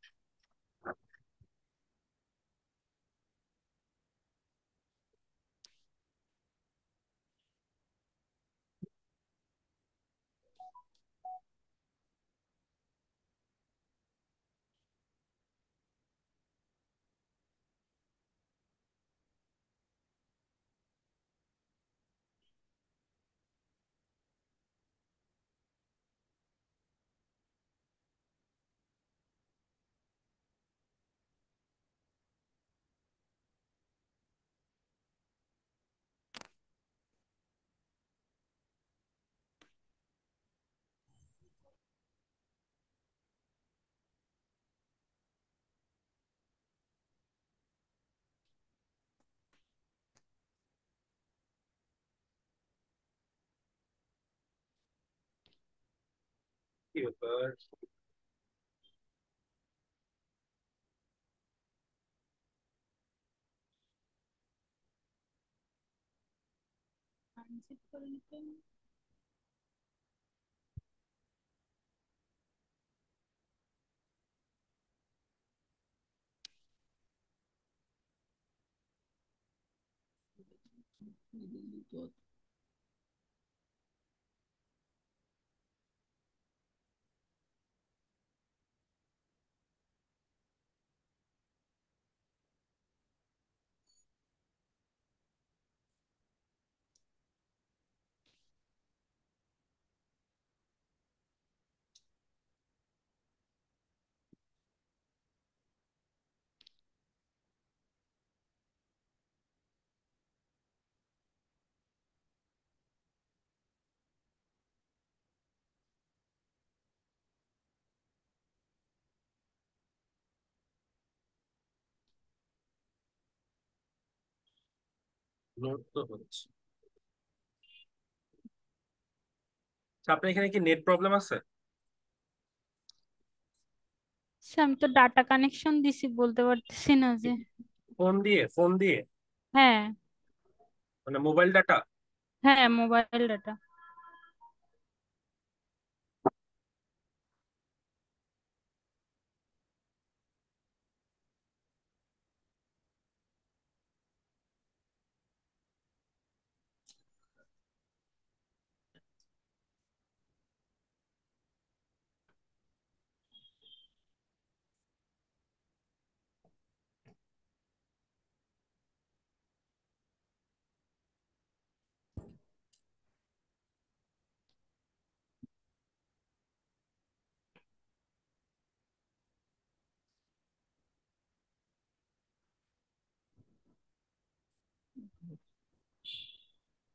কি ব্যাপার? লোড তো হচ্ছে। আচ্ছা, আপনার এখানে কি নেট প্রবলেম আছে? স্যার আমি তো ডাটা কানেকশন দিছি, বলতে পারতেছি না যে। ফোন দিয়ে হ্যাঁ। মানে মোবাইল ডাটা? হ্যাঁ, মোবাইল ডাটা।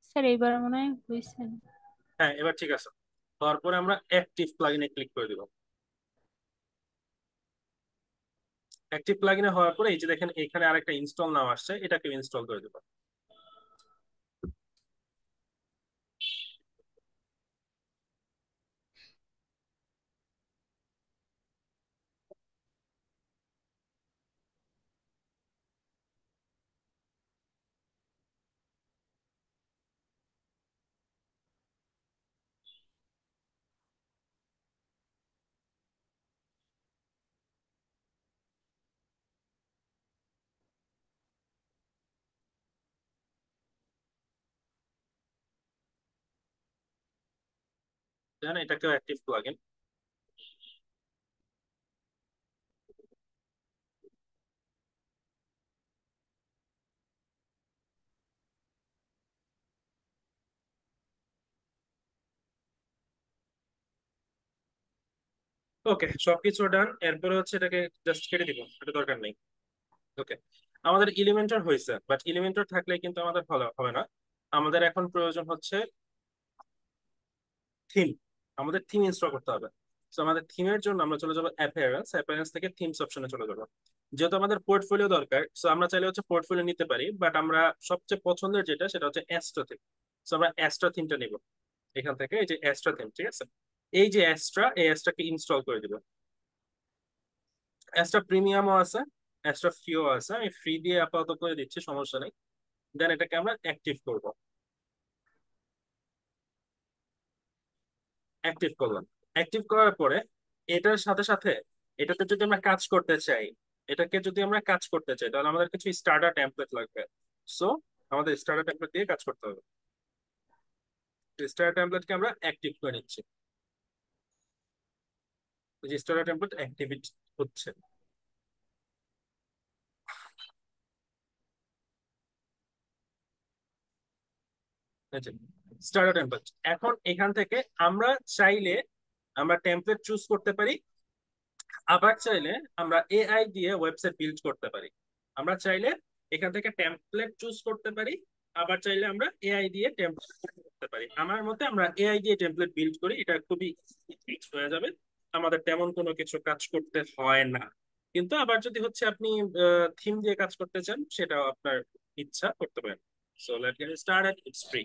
স্যার এইবার মনে হয় হয়েছে। হ্যাঁ, এবার ঠিক আছে। তারপরে আমরা অ্যাক্টিভ প্লাগইনে ক্লিক করে দিব। অ্যাক্টিভ প্লাগইনে হওয়ার পরে এই যে দেখেন এখানে আরেকটা ইনস্টল নাম আসছে, এটাকে ইনস্টল করে দিব। জানেন এটাকেও অ্যাক্টিভ প্লাগইন। ওকে, সবকিছু ডান। এরপরে হচ্ছে এটাকে জাস্ট কেটে দিব, এটা দরকার নেই। ওকে, আমাদের এলিমেন্টর হয়েছে, বাট এলিমেন্টর থাকলে কিন্তু আমাদের ভালো হবে না। আমাদের এখন প্রয়োজন হচ্ছে থিম। আমাদের থিম ইনস্টল করতে হবে। তো আমাদের থিমের জন্য আমরা চলে যাবো অ্যাপিয়ারেন্স, অ্যাপিয়ারেন্স থেকে থিমস অপশনে চলে যাবো। যেহেতু আমাদের পোর্টফোলিও দরকার, সো আমরা চাইলে হচ্ছে পোর্টফোলিও নিতে পারি, বাট আমরা সবচেয়ে পছন্দের যেটা সেটা হচ্ছে অ্যাস্টো থেকে। তো আমরা অ্যাস্ট্রা থিমটা নিব এখান থেকে, এই যে অ্যাস্ট্রা থিম, ঠিক আছে। এই যে অ্যাস্ট্রা, এই অ্যাস্ট্রাকে ইনস্টল করে দিব। অ্যাস্ট্রা প্রিমিয়ামও আছে, অ্যাস্ট্রা ফ্রিও আছে, আমি ফ্রি দিয়ে আপাতত করে দিচ্ছি, সমস্যা নেই। দেন এটাকে আমরা অ্যাক্টিভ করব। অ্যাক্টিভ করলাম। অ্যাক্টিভ করার পরে এটার সাথে সাথে এটাতে যদি আমরা কাজ করতে চাই, এটাকে যদি আমরা কাজ করতে চাই, তাহলে আমাদের কিছু স্টার্টার টেমপ্লেট লাগবে। সো আমাদের স্টার্টার টেমপ্লেট দিয়ে কাজ করতে হবে। স্টার্টার টেমপ্লেটকে আমরা অ্যাক্টিভ করে নিচ্ছি। যে স্টার্টার টেমপ্লেট অ্যাক্টিভেট হচ্ছে। Starter template. এখন এখান থেকে আমরা চাইলে আমরা টেমপ্লেট চুজ করতে পারি, আবার চাইলে আমরা এআই দিয়ে ওয়েবসাইট বিল্ড করতে পারি। আমরা চাইলে এখান থেকে টেমপ্লেট চুজ করতে পারি, আবার চাইলে আমরা এআই দিয়ে টেমপ্লেট করতে পারি। আমার মতে আমরা এআই দিয়ে টেমপ্লেট বিল্ড করি, এটা খুবই ইজি হয়ে যাবে, আমাদের তেমন কোনো কিছু কাজ করতে হয় না। কিন্তু আবার যদি হচ্ছে আপনি থিম দিয়ে কাজ করতে চান, সেটাও আপনার ইচ্ছা করতে পারেন। So let's get started, it's free.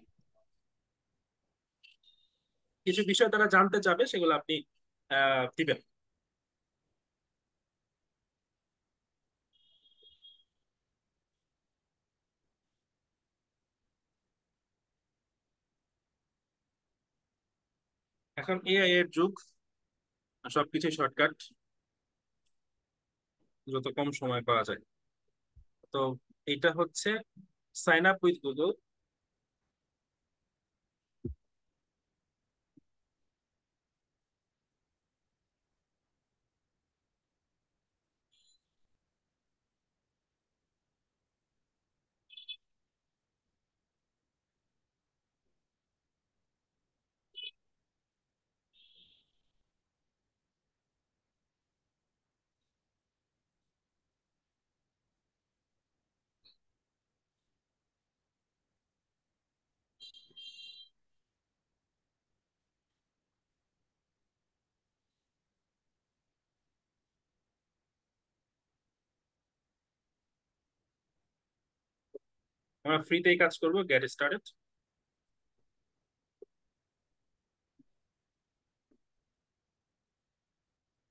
কিছু বিষয় তারা জানতে চাবে, সেগুলো আপনি দিবেন। এখন এআই এর যুগ, সবকিছু শর্টকাট, যত কম সময় পাওয়া যায়। তো এটা হচ্ছে সাইন আপ উইথ গুগল। আমরা ফ্রিতেই কাজ করব, get started.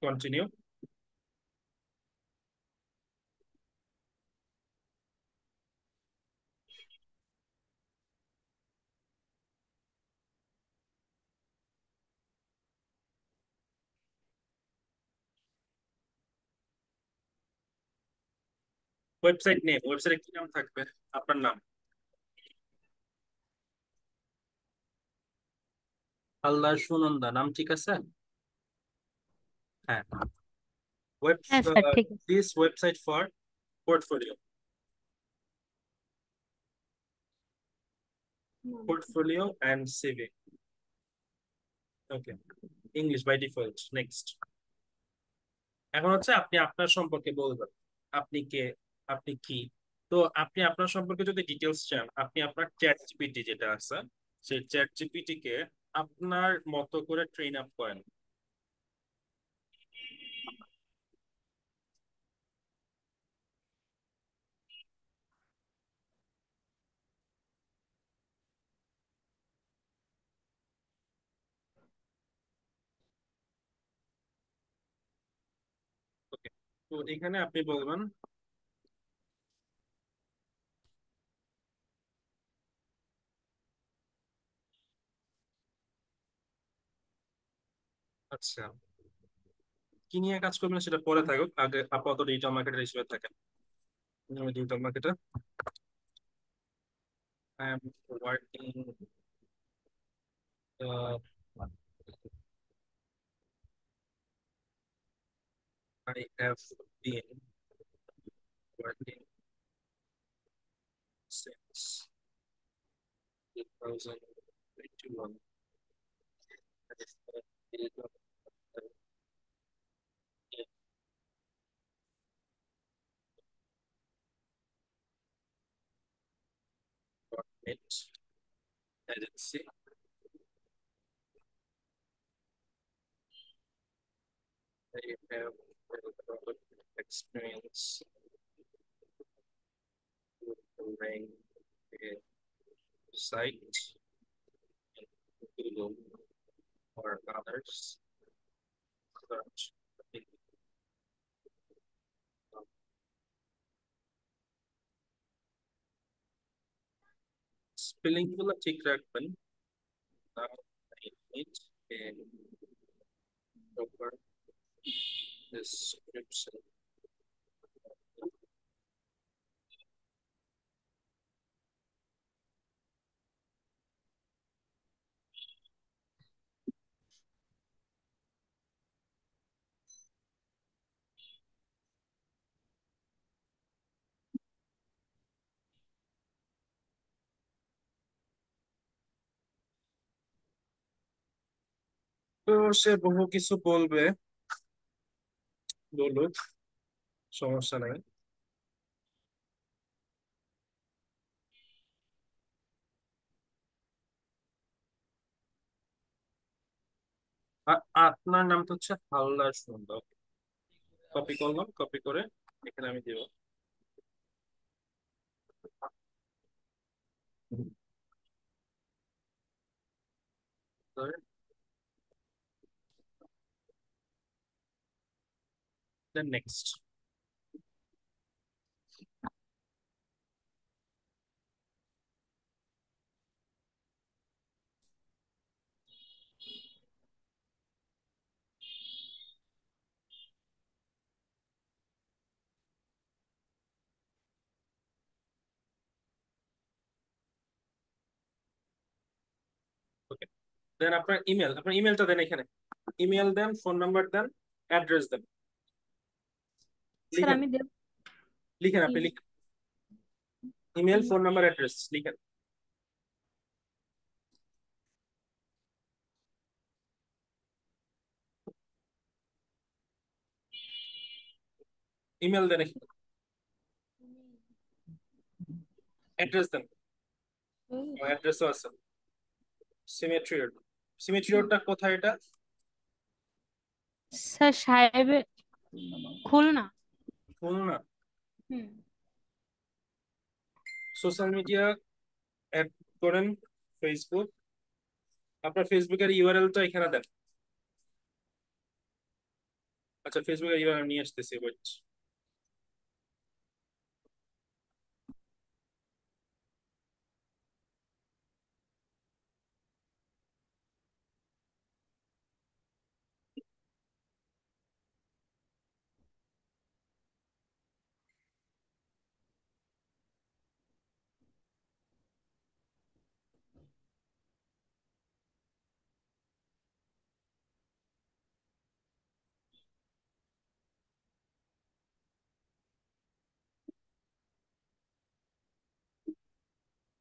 Continue. Website name, ওয়েবসাইটে কি নাম থাকবে? আপনার নাম। আল্লাহ সুনন্দা নাম ঠিক আছে? হ্যাঁ। ওয়েব হ্যাঁ স্যার, ঠিক আছে। This website for portfolio, portfolio and CV. Okay, English by default. Next. এখন হচ্ছে আপনি আপনার সম্পর্কে বলবেন, আপনি কে, আপনি কি। তো আপনি আপনার সম্পর্কে যদি ডিটেলস চান, আপনি আপনার চ্যাট জিপিটি যেটা আছে, সেই চ্যাট জিপিটি কে আপনার মতো করে ট্রেন আপ করেন। ওকে, তো এখানে আপনি বলবেন, আচ্ছা কি নিয়ে কাজ করবেন সেটা পরে থাকুক, আগে আপাতত ডিজিটাল মার্কেটার হিসেবে থাকেন। আমি digital marketer, I am working, I have been working since 2021 as a digital marketing agency. I have a lot of experience running a site Google or others. Search. Spelling গুলো ঠিক রাখবেন। Proper description. তো সে বহু কিছু বলবে, বলুক, সমস্যা নাই। আপনার নাম তো হচ্ছে হালদার সুন্দর। কপি করলাম, কপি করে এখানে আমি দিব। দেন নেক্সট। ওকে, দেন আপনার ইমেলটা দেন এখানে। ইমেল দেন, ফোন নাম্বার দেন, অ্যাড্রেস দেন। স্যার লিখেন, আমি দেব লিখেন, কি? আপনি লিখেন। ইমেল, ফোন নাম্বার, অ্যাড্রেস লিখেন। ইমেল দেন এখানে, অ্যাড্রেস দেন। অ্যাড্রেসও আছে। Symmetry road. সিমেট্রি রোডটা কোথায় এটা? স্যার সাহেবের খুলনা। খুলনা। হুম। সোশ্যাল মিডিয়া অ্যাড করেন, ফেসবুক। আপনার ফেসবুকের ইউআরএলটা এখানে দেন। আচ্ছা, ফেসবুকের ইউআরএল নিয়ে আসতেছি, ওয়েট।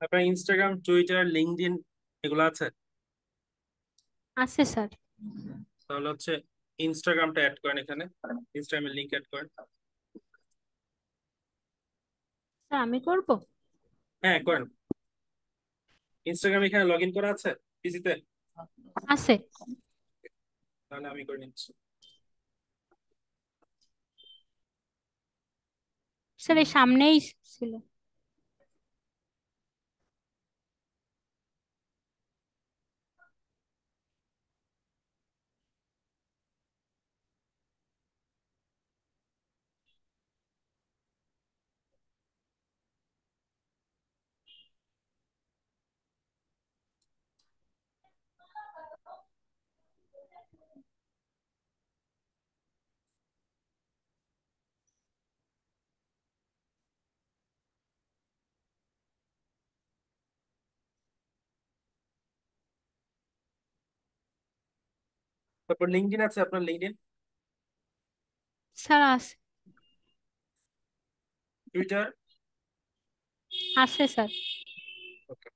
আপনার ইনস্টাগ্রাম, টুইটার, লিঙ্কডইন এগুলো আছে? আছে স্যার। তাহলে হচ্ছে ইনস্টাগ্রামটা অ্যাড করেন এখানে। ইনস্টাগ্রামের লিংক অ্যাড করেন। স্যার আমি করব? হ্যাঁ, করেন। ইনস্টাগ্রাম এখানে লগ ইন করা আছে পিসিতে? আছে তাহলে আমি করে নিচ্ছি। স্যার, এই সামনেই ছিল। তারপর লিঙ্কডইন আছে আপনার? লিঙ্কডইন, স্যার আছে। টুইটার? আছে sir. Okay.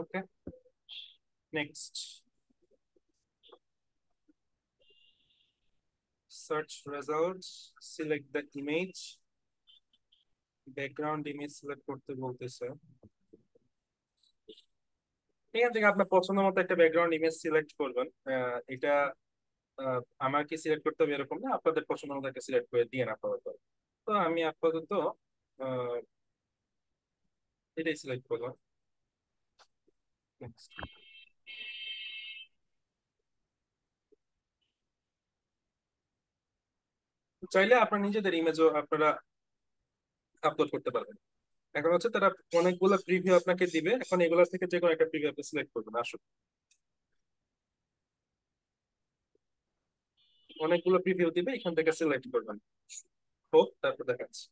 Okay, next search results, select the image, background image select করতে বলতেছে। এখান থেকে আপনার পছন্দ মতো একটা ব্যাকগ্রাউন্ড ইমেজ সিলেক্ট করবেন। এটা আমার কি সিলেক্ট করতে হবে এরকম না, আপনাদের পছন্দ মতো একটা সিলেক্ট করে দিয়ে আপাতত। তো আমি আপাতত আহ, এটাই সিলেক্ট করলাম। Next. চাইলে আপনার নিজেদের ইমেজও আপনারা আপলোড করতে পারবেন। এখন হচ্ছে তারা অনেকগুলো প্রিভিউ আপনাকে দিবে, এখন এগুলো থেকে যে কোনো একটা প্রিভিউ আপনি সিলেক্ট করবেন। আসুন, অনেকগুলো প্রিভিউ দিবে, এখান থেকে সিলেক্ট করবেন। হোক, তারপর দেখাচ্ছি।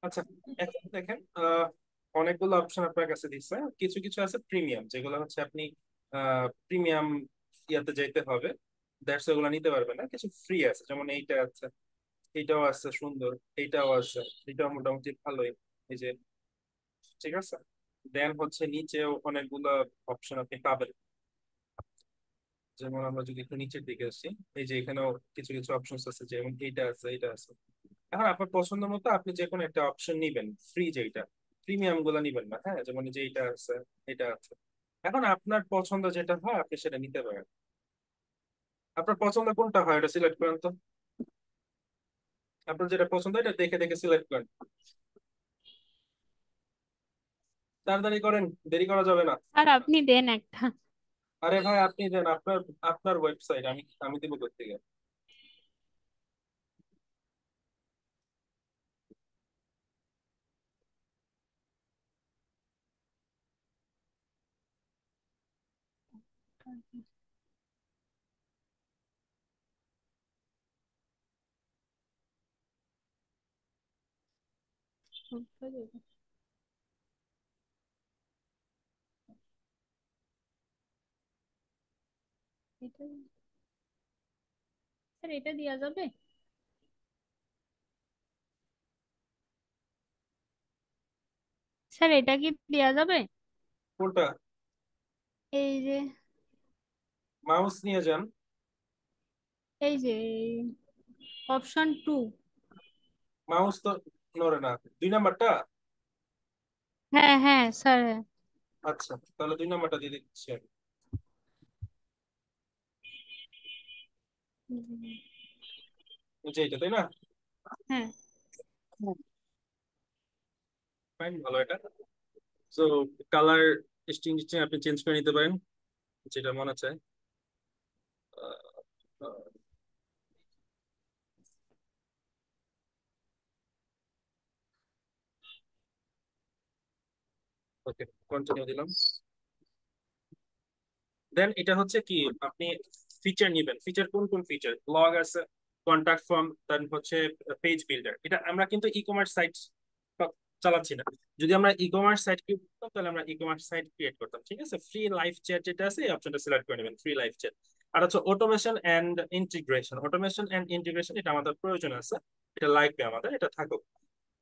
আচ্ছা, এখন দেখেন অনেকগুলো অপশন আপনার কাছে দিচ্ছে। কিছু কিছু আছে প্রিমিয়াম, যেগুলো হচ্ছে আপনি প্রিমিয়াম ইয়াতে যেতে হবে, দ্যাটস ওগুলো নিতে পারবেন না। কিছু ফ্রি আছে, যেমন এইটা আছে, এইটাও আছে সুন্দর, এইটাও আছে, এটাও মোটামুটি ভালোই। এই যে, ঠিক আছে। দেন হচ্ছে নিচেও অনেকগুলো অপশন আপনি পাবেন। যেমন আমরা যদি একটু নিচের দিকে আসি, এই যে এখানেও কিছু কিছু অপশন আছে, যেমন এইটা আছে, এইটা আছে। এখন আপনার পছন্দ মতো আপনি যে কোনো একটা অপশন নিবেন, ফ্রি যেটা, প্রিমিয়াম গুলো নিবেন না। হ্যাঁ, যেমন এই যে এইটা আছে, এটা আছে। এখন আপনার পছন্দ যেটা হয় আপনি সেটা নিতে পারেন। আপনার পছন্দ কোনটা হয় এটা সিলেক্ট করেন তো। আপনার যেটা পছন্দ এটা দেখে দেখে সিলেক্ট করেন। তাড়াতাড়ি করেন, দেরি করা যাবে না। আর আপনি দেন একটা। আরে ভাই, আপনি দেন, আপনার আপনার ওয়েবসাইট, আমি আমি দিব কোথেকে? এটা স্যার, এটা দেওয়া যাবে? স্যার, এটা কি দেওয়া যাবে? কোনটা? এই যে, মাউস নিয়ে যান। এই যে অপশন 2। মাউস তো নড়ে না। 2 নাম্বারটা? হ্যাঁ হ্যাঁ স্যার। আচ্ছা, তাহলে 2 নাম্বারটা দিয়ে দিচ্ছি আমি। এই যে এটা, তাই না? হ্যাঁ। ফাইন, ভালো এটা। সো কালার ডিস্টিংগুইশিং আপনি চেঞ্জ করে নিতে পারেন, যেটা মনে চায়। ওকে, কন্টিনিউ দিলাম। দেন এটা হচ্ছে কি, আপনি ফিচার নিবেন। ফিচার কোন কোন ফিচার? ব্লগ আছে, কন্টাক্ট ফর্ম, দেন হচ্ছে পেজ বিল্ডার। এটা আমরা কিন্তু ই কমার্স সাইট চালাচ্ছি না। যদি আমরা ই কমার্স সাইট ক্রিয়েট করতাম তাহলে আমরা ই কমার্স সাইট ক্রিয়েট করতাম। ঠিক আছে, ফ্রি লাইভ চ্যাট যেটা আছে এই অপশনটা সিলেক্ট করে নেবেন, ফ্রি লাইভ চ্যাট। আর হচ্ছে automation and integration. Automation and integration এটা আমাদের প্রয়োজন আছে, এটা লাগবে আমাদের, এটা থাকুক।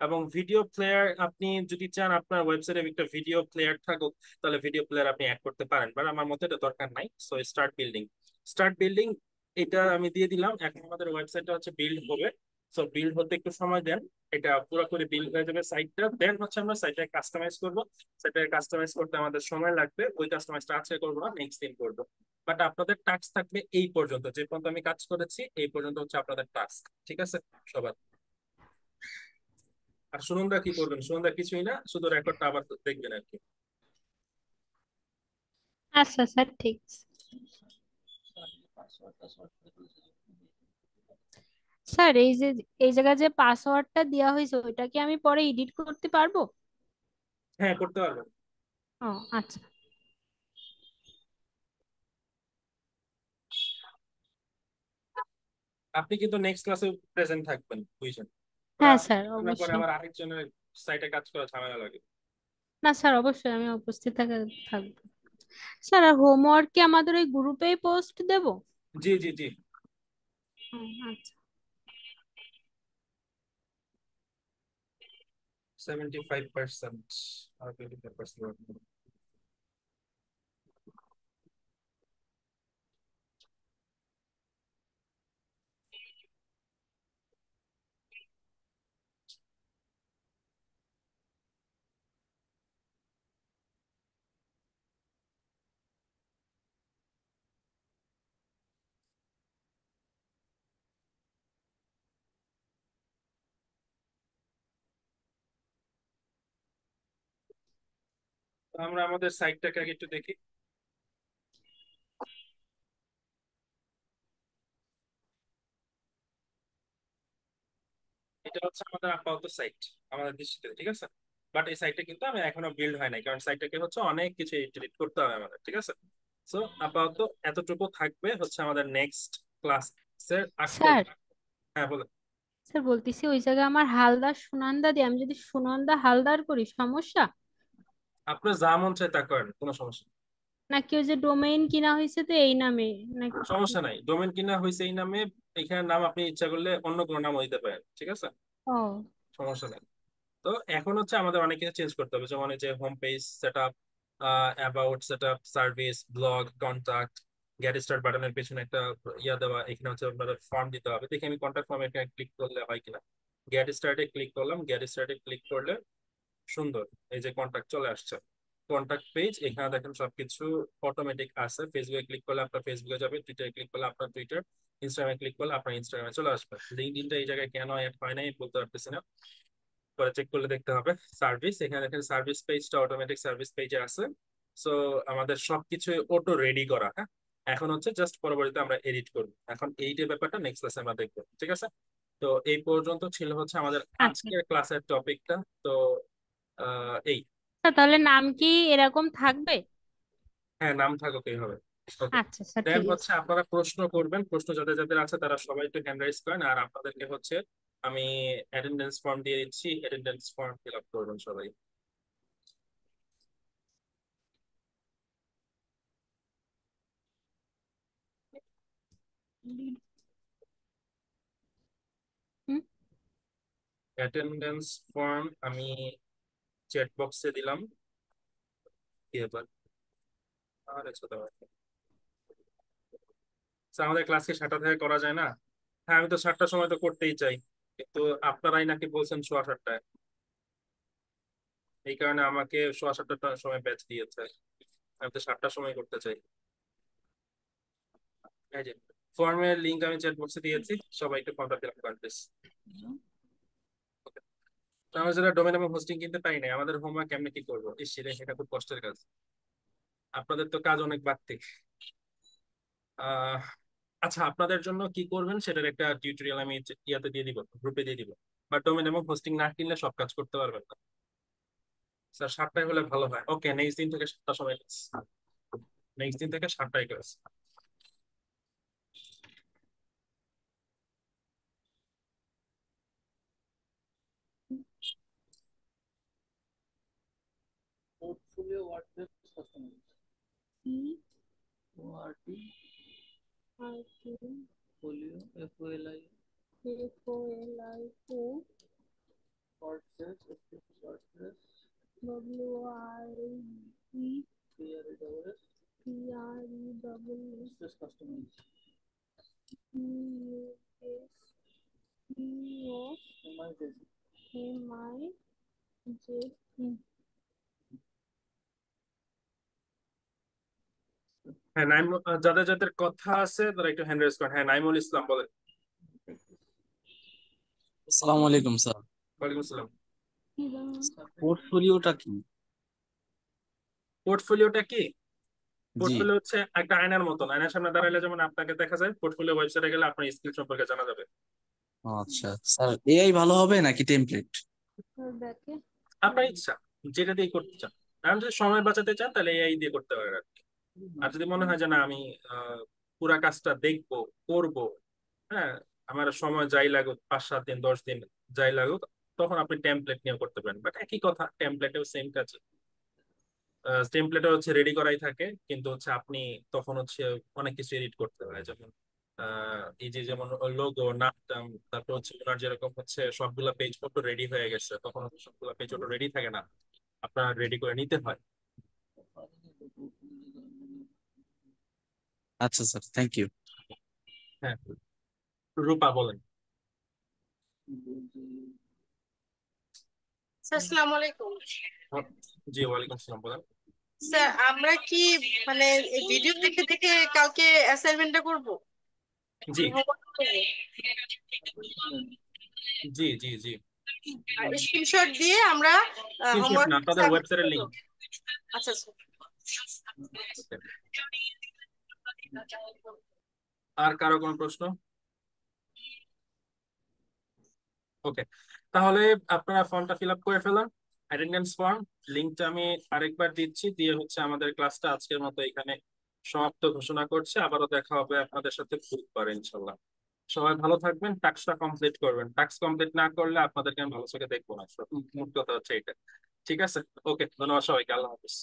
এবং ভিডিও প্লেয়ার আপনি যদি চান আপনার ওয়েবসাইটে একটা ভিডিও প্লেয়ার থাকুক, তাহলে ভিডিও প্লেয়ার আপনি অ্যাড করতে পারেন, বাট আমার মতে এটা দরকার নাই। সো স্টার্ট বিল্ডিং এটা আমি দিয়ে দিলাম। এখন আমাদের ওয়েবসাইটটা হচ্ছে বিল্ড হবে। সো বিল্ড হতে একটু সময় দেন, এটা পুরোপুরি বিল্ড হয়ে যাবে সাইটটা, দেন হচ্ছে আমরা সাইটটা কাস্টমাইজ করবো। সাইটটা কাস্টমাইজ করতে আমাদের সময় লাগবে, ওই কাস্টমাইজটা আজকে করবো না, নেক্সট দিন করবো। বাট আপনাদের টাস্ক থাকবে এই পর্যন্ত, যে পর্যন্ত আমি কাজ করেছি এই পর্যন্ত হচ্ছে আপনাদের টাস্ক, ঠিক আছে সবার? আর সুনন্দা কি করবেন? সুনন্দা কিছুই না, শুধু রেকর্ডটা আবার দেখবেন আর কি। আচ্ছা স্যার, ঠিক আছে। স্যার এই জায়গায় যে পাসওয়ার্ডটা দেওয়া হয়েছে ওইটা কি আমি পরে এডিট করতে পারবো? হ্যাঁ, করতে পারবেন। ও আচ্ছা। আপনি কিন্তু নেক্সট ক্লাসে প্রেজেন্ট থাকবেন, বুঝছেন? হ্যাঁ স্যার, আমরা পরে অবশ্যই। আবার আরেকজনের সাইটে কাজ করা ঝামেলা লাগে। না স্যার, অবশ্যই আমি উপস্থিত থাকবো। স্যার, আর হোমওয়ার্ক কি আমাদের ওই গ্রুপেই পোস্ট দেব? জি জি জি। আচ্ছা। 75% আর 25%। আমরা আমাদের সাইটটাকে আগে একটু দেখি। এটা হচ্ছে আমাদের আপাতত সাইট আমাদের দৃষ্টিতে, ঠিক আছে? বাট এই সাইটটা কিন্তু আমি এখনো বিল্ড হয় নাই, কারণ সাইটটাকে হচ্ছে অনেক কিছু এডিট করতে হবে আমাদের, ঠিক আছে? সো আপাতত এতটুকু থাকবে হচ্ছে আমাদের নেক্সট ক্লাসের আগ স্যার, পর্যন্ত। হ্যাঁ বলো। স্যার বলতেছি ওই জায়গায় আমার হালদার সুনন্দা দিয়ে আমি যদি সুনন্দা হালদার করি সমস্যা? আপনার যা মন চায় তা করেন, কোনো সমস্যা নেই। নাকি ওই যে ডোমেইন কিনা হয়েছে তো এই নামে নাকি? সমস্যা নাই, ডোমেন কিনা হয়েছে এই নামে, এখানে নাম আপনি ইচ্ছা করলে অন্য কোনো নাম দিতে পারেন, ঠিক আছে? ও সমস্যা নেই। তো এখন হচ্ছে আমাদের অনেক কিছু চেঞ্জ করতে হবে, যেমন এই যে home page set up, about set up, service, blog, contact, get start বাটনের পেছনে একটা ইয়া দেওয়া, এখানে হচ্ছে আপনাদের ফর্ম দিতে হবে। দেখি আমি কন্টাক্ট ফর্মে এখানে ক্লিক করলে হয় কিনা। গেট স্টার্টে ক্লিক করলাম, গেট স্টার্টে ক্লিক করলে সুন্দর এই যে কন্টাক্ট চলে আসছে। কন্টাক্ট পেজ, এখানে দেখেন সবকিছু অটোমেটিক আছে। ফেসবুকে ক্লিক করলে আপনার ফেসবুকে যাবে, টুইটারে ক্লিক করলে আপনার টুইটার, ইনস্টাগ্রামে ক্লিক করলে আপনার ইনস্টাগ্রামে চলে আসবে। লিঙ্কডইনটা এই জায়গায় কেন অ্যাড হয় নাই বলতে পারতেছি না, পরে চেক করলে দেখতে হবে। সার্ভিস, এখানে দেখেন সার্ভিস পেজটা অটোমেটিক সার্ভিস পেজে আছে। সো আমাদের সবকিছু অটো রেডি করা, হ্যাঁ। এখন হচ্ছে জাস্ট পরবর্তীতে আমরা এডিট করবো। এখন এইটার ব্যাপারটা নেক্সট ক্লাসে আমরা দেখবো, ঠিক আছে? তো এই পর্যন্ত ছিল হচ্ছে আমাদের আচ্ছা। আজকের ক্লাসের টপিকটা। তো এই, স্যার, তাহলে নাম কি এরকম থাকবে? হ্যাঁ নাম থাকুক এইভাবে। ওকে। আচ্ছা স্যার, দেন ঠিক আছে। হচ্ছে আপনারা প্রশ্ন করবেন, প্রশ্ন যাদের যাদের আছে তারা সবাই একটু হ্যান্ড রাইজ করেন, আর আপনাদেরকে হচ্ছে আমি অ্যাটেন্ডেন্স ফর্ম দিয়ে দিচ্ছি, অ্যাটেন্ডেন্স ফর্ম ফিল আপ করবেন সবাই। হুম। অ্যাটেন্ডেন্স ফর্ম আমি চ্যাট বক্সে দিলাম, কি ব্যাপার? আর আচ্ছা দাও। আচ্ছা, আমাদের ক্লাসকে 7টা থেকে করা যায় না? হ্যাঁ আমি তো 7টার সময় তো করতেই চাই, কিন্তু আপনারাই নাকি বলছেন 7:15, এই কারণে আমাকে 7:15টার সময় ব্যাচ দিয়েছে। আমি তো 7টার সময় করতে চাই। এই যে ফর্মের লিংক আমি চ্যাট বক্সে দিয়েছি, সবাই একটু ফর্মটা ফিল আপ করেন প্লিজ। তো আমরা যারা ডোমেন এবং হোস্টিং কিনতে পারি না, আমাদের হোমওয়ার্ক কেমনে কি করবো? ইস রে, এটা খুব কষ্টের কাজ। আপনাদের তো কাজ অনেক বাড়তি। আহ আচ্ছা, আপনাদের জন্য কি করবেন সেটার একটা টিউটোরিয়াল আমি ইয়াতে দিয়ে দিব, গ্রুপে দিয়ে দিব। বাট ডোমেন এবং হোস্টিং না কিনলে সব কাজ করতে পারবেন না। স্যার 7টায় হলে ভালো হয়। ওকে, নেক্সট দিন থেকে 7টার সময় ক্লাস। নেক্সট দিন থেকে 7টায় class. Portfolio WordPress customize ORT folio FOLIO FOLIO short WRE PRESS PRESS space customize MIJC হ্যাঁ, নাইম, যাদের যাদের কথা আছে তারা একটু হ্যান্ড রেজ করেন। হ্যাঁ, নাইমুল ইসলাম বলেন। আসসালামু আলাইকুম স্যার। ওয়ালাইকুম আসসালাম। পোর্টফোলিওটা কি? পোর্টফোলিওটা কি? জি। পোর্টফোলিও হচ্ছে একটা আয়নার মতন। আয়নার সামনে দাঁড়ালে যেমন আপনাকে দেখা যায়, পোর্টফোলিও ওয়েবসাইটে গেলে আপনার স্কিল সম্পর্কে জানা যাবে। আচ্ছা স্যার, এআই ভালো হবে নাকি টেমপ্লেট? আপনার ইচ্ছা, যেটা দিয়ে করতে চান। আপনি যদি সময় বাঁচাতে চান তাহলে এআই দিয়ে করতে পারেন আর কি। আর যদি মনে হয় যে না, আমি পুরা কাজটা দেখবো, করব, হ্যাঁ, আমার সময় যাই লাগুক, 5-7 দিন 10 দিন যাই লাগুক, তখন আপনি টেমপ্লেট নিয়ে করতে পারেন। বাট একই কথা, টেমপ্লেটেও সেম কাজ। টেমপ্লেটে হচ্ছে রেডি করাই থাকে, কিন্তু হচ্ছে আপনি তখন হচ্ছে অনেক কিছু এডিট করতে হয়। যেমন এই যে যেমন লোগো, নাম, তারপর হচ্ছে ওনার যেরকম হচ্ছে সবগুলা পেজ ফটো রেডি হয়ে গেছে, তখন হচ্ছে সবগুলা পেজ ফটো রেডি থাকে না, আপনার রেডি করে নিতে হয়। আচ্ছা স্যার, থ্যাংক ইউ। হ্যাঁ, রূপা বলেন। স্যার আসসালামু আলাইকুম। জি, ওয়ালাইকুম আসসালাম, বলেন। স্যার আমরা কি মানে এই ভিডিও দেখে দেখে কালকে অ্যাসাইনমেন্টটা করব? জি homework করবো? জি জি জি। আর স্ক্রিনশট দিয়ে আমরা স্ক্রিনশট হোমওয়ার্ক না, তাদের সাবমিট ওয়েবসাইটের করব। লিংক। আচ্ছা স্যার। আর কারো কোনো প্রশ্ন? ওকে, তাহলে আপনারা ফর্মটা ফিল আপ করে ফেলান, অ্যাটেন্ডেন্স ফর্ম। লিঙ্কটা আমি আরেকবার দিচ্ছি, দিয়ে হচ্ছে আমাদের ক্লাসটা আজকের মতো এখানে সমাপ্ত ঘোষণা করছে। আবারও দেখা হবে আপনাদের সাথে বুধবার ইনশাল্লাহ। সবাই ভালো থাকবেন, টাস্কটা কমপ্লিট করবেন। টাস্ক কমপ্লিট না করলে আপনাদেরকে আমি ভালো চোখে দেখবো না, মোট কথা হচ্ছে এটা। ঠিক আছে, ওকে, ধন্যবাদ সবাইকে, আল্লাহ হাফিজ।